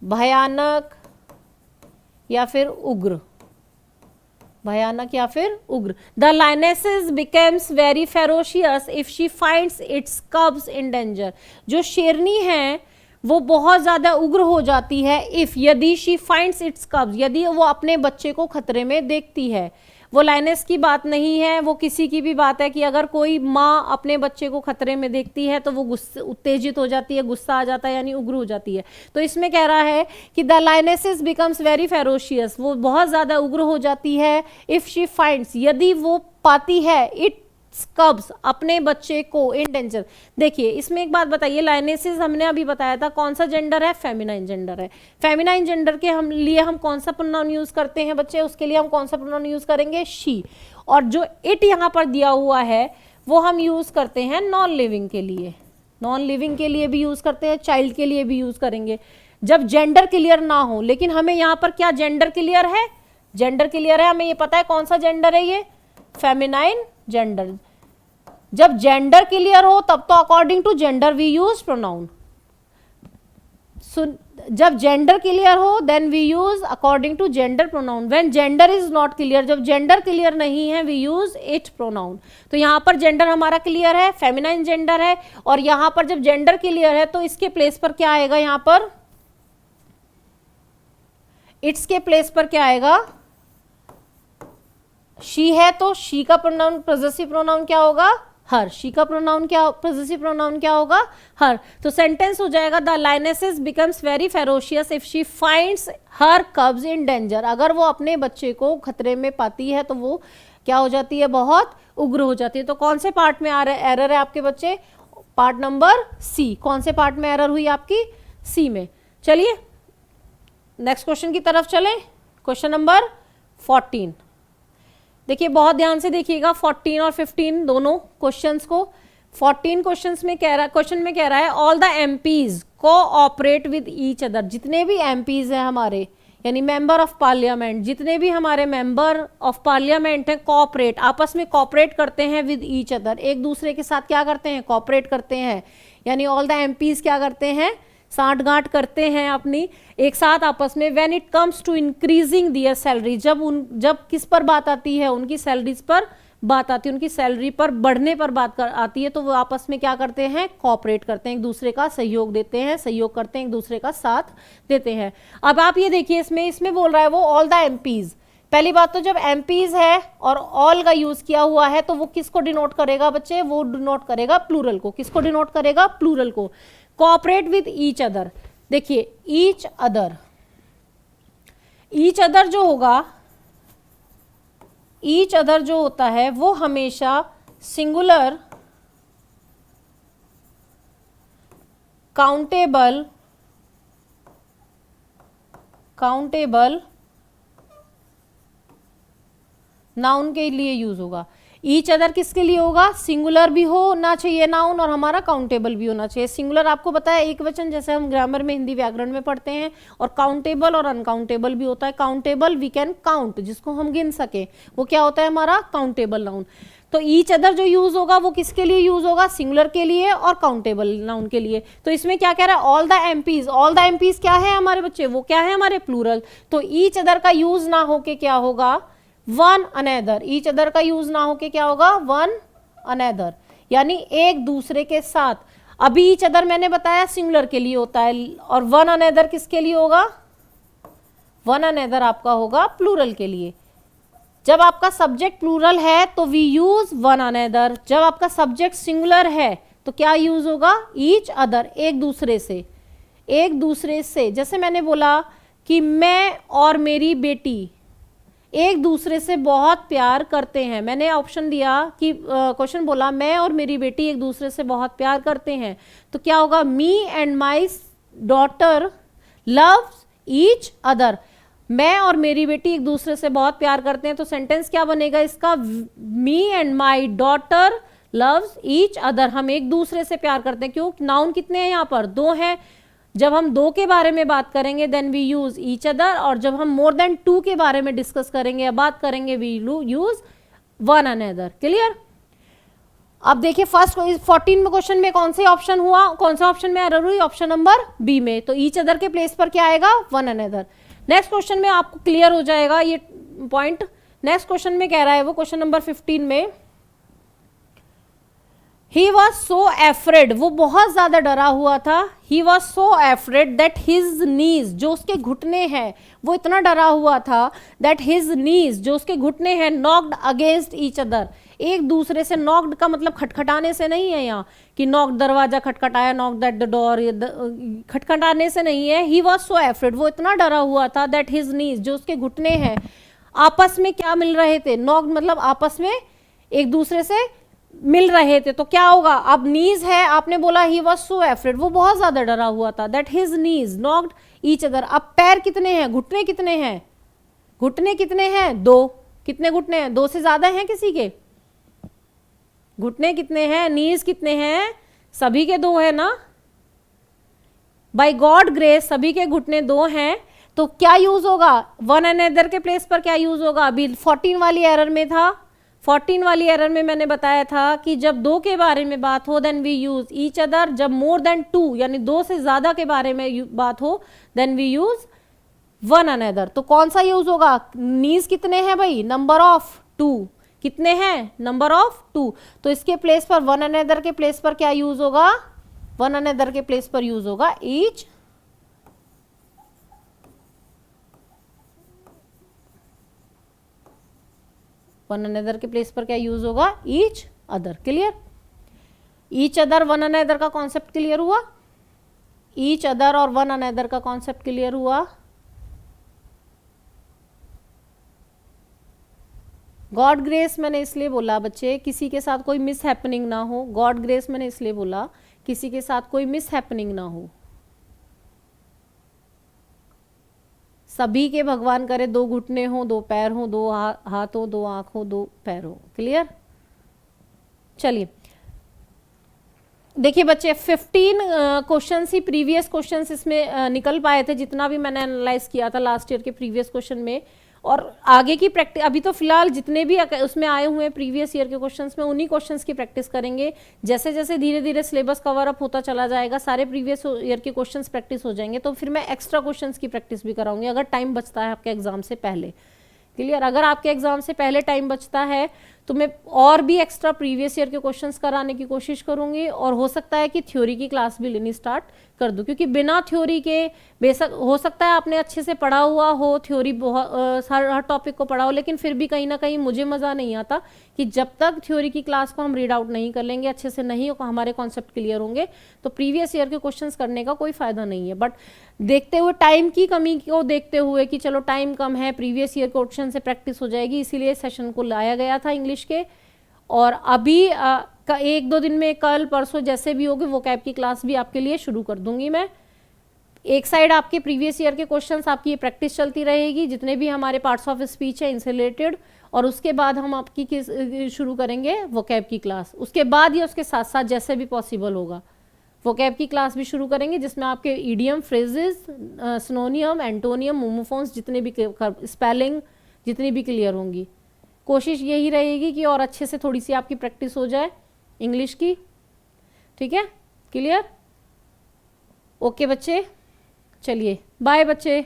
भयानक या फिर उग्र, भयानक या फिर उग्र। The lionesses becomes very ferocious if she finds its cubs in danger. जो शेरनी है वो बहुत ज्यादा उग्र हो जाती है, इफ यदि शी फाइंड्स इट्स कब्स, यदि वो अपने बच्चे को खतरे में देखती है। वो लाइनेस की बात नहीं है, वो किसी की भी बात है कि अगर कोई माँ अपने बच्चे को खतरे में देखती है तो वो गुस्से, उत्तेजित हो जाती है, गुस्सा आ जाता है, यानी उग्र हो जाती है। तो इसमें कह रहा है कि the lionesses becomes very ferocious, वो बहुत ज्यादा उग्र हो जाती है, इफ शी फाइंड्स, यदि वो पाती है, इट कब्स, अपने बच्चे को, इन डेंजर। देखिए इसमें एक बात बताइए, लाइनेसिस हमने अभी बताया था कौन सा जेंडर है, फेमिनाइन जेंडर है। फेमिनाइन जेंडर के हम लिए हम कौन सा प्रोनाउन यूज करते हैं बच्चे, उसके लिए हम कौन सा प्रोनाउन यूज करेंगे, शी। और जो इट यहाँ पर दिया हुआ है वो हम यूज करते हैं नॉन लिविंग के लिए। नॉन लिविंग के लिए भी यूज करते हैं, चाइल्ड के लिए भी यूज करेंगे जब जेंडर क्लियर ना हो। लेकिन हमें यहाँ पर क्या जेंडर क्लियर है, जेंडर क्लियर है, हमें ये पता है कौन सा जेंडर है, ये फेमिनाइन जेंडर। जब जेंडर क्लियर हो तब तो according to gender we use pronoun. जब जेंडर क्लियर हो then we use according to gender pronoun. When gender is not clear, जब जेंडर क्लियर नहीं है, वी यूज इट प्रोनाउन। तो यहां पर जेंडर हमारा क्लियर है, फेमिनाइन जेंडर है, और यहां पर जब जेंडर क्लियर है तो इसके प्लेस पर क्या आएगा, यहां पर इट्स के प्लेस पर क्या आएगा, शी है तो शी का प्रोनाउन, पॉजेसिव प्रोनाउन क्या होगा, हर। शी का प्रोनाउन क्या, पॉजेसिव प्रोनाउन क्या होगा, हर। तो सेंटेंस हो जाएगा the lionesses becomes very ferocious if she finds her cubs in danger. अगर वो अपने बच्चे को खतरे में पाती है तो वो क्या हो जाती है, बहुत उग्र हो जाती है। तो कौन से पार्ट में एरर है आपके बच्चे, पार्ट नंबर सी। कौन से पार्ट में एरर हुई आपकी, सी में। चलिए नेक्स्ट क्वेश्चन की तरफ चलें। क्वेश्चन नंबर 14 देखिए, बहुत ध्यान से देखिएगा 14 और 15 दोनों क्वेश्चंस को। 14 क्वेश्चंस में कह रहा, क्वेश्चन में कह रहा है all the MPs cooperate with each other. जितने भी एमपीज हैं हमारे, यानी मेंबर ऑफ पार्लियामेंट, जितने भी हमारे मेंबर ऑफ पार्लियामेंट हैं, कोऑपरेट, आपस में कोऑपरेट करते हैं विद ईच अदर, एक दूसरे के साथ क्या करते हैं, कोऑपरेट करते हैं। यानी ऑल द एमपीज क्या करते हैं, साठगांठ करते हैं अपनी एक साथ आपस में। When it comes to increasing their salary, जब किस पर बात आती है, उनकी सैलरीज पर बात आती है, उनकी सैलरी पर बढ़ने पर बात आती है, तो वो आपस में क्या करते हैं, कोऑपरेट करते हैं, एक दूसरे का सहयोग देते हैं, सहयोग करते हैं, एक दूसरे का साथ देते हैं। अब आप ये देखिए, इसमें बोल रहा है वो ऑल द एमपीज। पहली बात तो जब एमपीज है और ऑल का यूज किया हुआ है तो वो किसको डिनोट करेगा बच्चे, वो डिनोट करेगा प्लूरल को। किसको डिनोट करेगा, प्लूरल को। कोऑपरेट विद ईच अदर, देखिए ईच अदर, ईच अदर जो होगा, ईच अदर जो होता है वो हमेशा सिंगुलर, काउंटेबल, काउंटेबल नाउन के लिए यूज होगा। ईच अदर किसके लिए होगा, सिंगुलर भी होना चाहिए नाउन और हमारा काउंटेबल भी होना चाहिए। सिंगुलर आपको पता है एक वचन, जैसे हम ग्रामर में हिंदी व्याकरण में पढ़ते हैं, और काउंटेबल और अनकाउंटेबल भी होता है। काउंटेबल वी कैन काउंट, जिसको हम गिन सके, वो क्या होता है हमारा काउंटेबल नाउन। तो ईच अदर जो यूज होगा वो किसके लिए यूज होगा, सिंगुलर के लिए और काउंटेबल नाउन के लिए। तो इसमें क्या कह रहा है, all the MPs, all the MPs क्या है हमारे बच्चे, वो क्या है हमारे प्लूरल। तो ईच अदर का यूज ना होके क्या होगा, वन अनदर। ईच अदर का यूज ना होके क्या होगा, वन अनदर, यानी एक दूसरे के साथ। अभी ईच अदर मैंने बताया सिंगुलर के लिए होता है, और वन अनदर किसके लिए होगा, वन अनदर आपका होगा प्लूरल के लिए। जब आपका सब्जेक्ट प्लूरल है तो वी यूज वन अनदर, जब आपका सब्जेक्ट सिंगुलर है तो क्या यूज होगा, ईच अदर, एक दूसरे से। एक दूसरे से, जैसे मैंने बोला कि मैं और मेरी बेटी एक दूसरे से बहुत प्यार करते हैं। मैंने ऑप्शन दिया कि क्वेश्चन बोला मैं और मेरी बेटी एक दूसरे से बहुत प्यार करते हैं, तो क्या होगा, me and my daughter loves each other. मैं और मेरी बेटी एक दूसरे से बहुत प्यार करते हैं, तो सेंटेंस क्या बनेगा इसका, me and my daughter loves each other. हम एक दूसरे से प्यार करते हैं, क्यों, नाउन कितने हैं यहाँ पर, दो हैं। जब हम दो के बारे में बात करेंगे then we use each other, और जब हम मोर देन टू के बारे में डिस्कस करेंगे या बात करेंगे we use one another. Clear. अब देखिए फर्स्ट 14 में क्वेश्चन में कौन से ऑप्शन हुआ, कौन सा ऑप्शन में एरर हुई, ऑप्शन नंबर बी में। तो ईच अदर के प्लेस पर क्या आएगा, वन अनदर। नेक्स्ट क्वेश्चन में आपको क्लियर हो जाएगा ये पॉइंट। नेक्स्ट क्वेश्चन में कह रहा है वो, क्वेश्चन नंबर 15 में, ही वॉज सो एफ्रेड, वो बहुत ज्यादा डरा हुआ था। He was so afraid that his knees, जो उसके घुटने हैं, वो इतना डरा हुआ था, दैट हिज नीज, जो उसके घुटने हैं, नॉक्ड अगेंस्ट ईच अदर, एक दूसरे से। नॉक्ड का मतलब खटखटाने से नहीं है यहाँ कि नॉक दरवाजा खटखटाया, नॉक दैट द डोर, खटखटाने से नहीं है। ही वॉज सो एफ्रेड, वो इतना डरा हुआ था, दैट हिज नीज, जो उसके घुटने हैं, आपस में क्या मिल रहे थे, नॉक्ड मतलब आपस में एक दूसरे से मिल रहे थे। तो क्या होगा, अब नीज है, आपने बोला ही वॉज सो एफ्रेड, वो बहुत ज्यादा डरा हुआ था, that his knees knocked each other. अब पैर कितने हैं, घुटने कितने हैं, घुटने कितने हैं, दो। कितने घुटने हैं, दो से ज्यादा हैं किसी के, घुटने कितने हैं, नीज कितने हैं, सभी के दो है ना। बाय गॉड ग्रेस सभी के घुटने दो हैं। तो क्या यूज होगा, वन अनदर के प्लेस पर क्या यूज होगा। अभी 14 वाली एरर में था, 14 वाली एरर में मैंने बताया था कि जब दो के बारे में बात हो then we use each other, जब मोर देन टू यानी दो से ज्यादा के बारे में बात हो then we use one another. तो कौन सा यूज होगा, नीज कितने हैं भाई, नंबर ऑफ टू, कितने हैं, नंबर ऑफ टू। तो इसके प्लेस पर वन अनदर के प्लेस पर क्या यूज होगा, वन अनदर के प्लेस पर यूज होगा ईच, वन अनदर के प्लेस पर क्या यूज होगा, each other. Clear. Each other one another का कॉन्सेप्ट क्लियर हुआ, ईच अदर और वन अनदर का कॉन्सेप्ट क्लियर हुआ। गॉड ग्रेस मैंने इसलिए बोला बच्चे, किसी के साथ कोई मिस हैपनिंग ना हो। गॉड ग्रेस मैंने इसलिए बोला किसी के साथ कोई मिस हैपनिंग ना हो। सभी के भगवान करे दो घुटने हो, दो पैर हो, दो हाथ हो, दो आंख हो, दो पैर हो। क्लियर। चलिए देखिए बच्चे 15 क्वेश्चन ही प्रीवियस क्वेश्चंस इसमें निकल पाए थे, जितना भी मैंने एनालाइज किया था लास्ट ईयर के प्रीवियस क्वेश्चन में। और आगे की प्रैक्टिस अभी तो फिलहाल जितने भी उसमें आए हुए हैं प्रीवियस ईयर के क्वेश्चंस में, उन्हीं क्वेश्चंस की प्रैक्टिस करेंगे। जैसे जैसे धीरे धीरे सिलेबस कवर अप होता चला जाएगा, सारे प्रीवियस ईयर के क्वेश्चंस प्रैक्टिस हो जाएंगे, तो फिर मैं एक्स्ट्रा क्वेश्चंस की प्रैक्टिस भी कराऊंगी अगर टाइम बचता है आपके एग्जाम से पहले। क्लियर। अगर आपके एग्जाम से पहले टाइम बचता है तो मैं और भी एक्स्ट्रा प्रीवियस ईयर के क्वेश्चंस कराने की कोशिश करूंगी, और हो सकता है कि थ्योरी की क्लास भी लेनी स्टार्ट कर दूं, क्योंकि बिना थ्योरी के बेशक हो सकता है आपने अच्छे से पढ़ा हुआ हो, थ्योरी बहुत हर टॉपिक को पढ़ा हो, लेकिन फिर भी कहीं ना कहीं मुझे मज़ा नहीं आता कि जब तक थ्योरी की क्लास को हम रीड आउट नहीं कर लेंगे, अच्छे से नहीं हमारे कॉन्सेप्ट क्लियर होंगे, तो प्रीवियस ईयर के क्वेश्चन करने का कोई फ़ायदा नहीं है। बट देखते हुए टाइम की कमी को देखते हुए कि चलो टाइम कम है, प्रीवियस ईयर क्वेश्चन से प्रैक्टिस हो जाएगी, इसीलिए सेशन को लाया गया था इंग्लिश के। और अभी एक दो दिन में, कल परसों जैसे भी होगी, वो कैब की क्लास भी आपके लिए शुरू कर दूंगी मैं। एक साइड आपके प्रीवियस ईयर के क्वेश्चंस, आपकी ये प्रैक्टिस चलती रहेगी, जितने भी हमारे पार्ट्स ऑफ स्पीच है इनसे रिलेटेड, और उसके बाद हम आपकी किस शुरू करेंगे वोकैब की क्लास, उसके बाद या उसके साथ साथ जैसे भी पॉसिबल होगा वोकैब की क्लास भी शुरू करेंगे, जिसमें आपके ईडियम, फ्रेजेस, सिनोनियम, एंटोनियम, होमोफोन्स जितने भी स्पेलिंग जितनी भी क्लियर होंगी। कोशिश यही रहेगी कि और अच्छे से थोड़ी सी आपकी प्रैक्टिस हो जाए इंग्लिश की। ठीक है, क्लियर? ओके बच्चे, चलिए बाय बच्चे।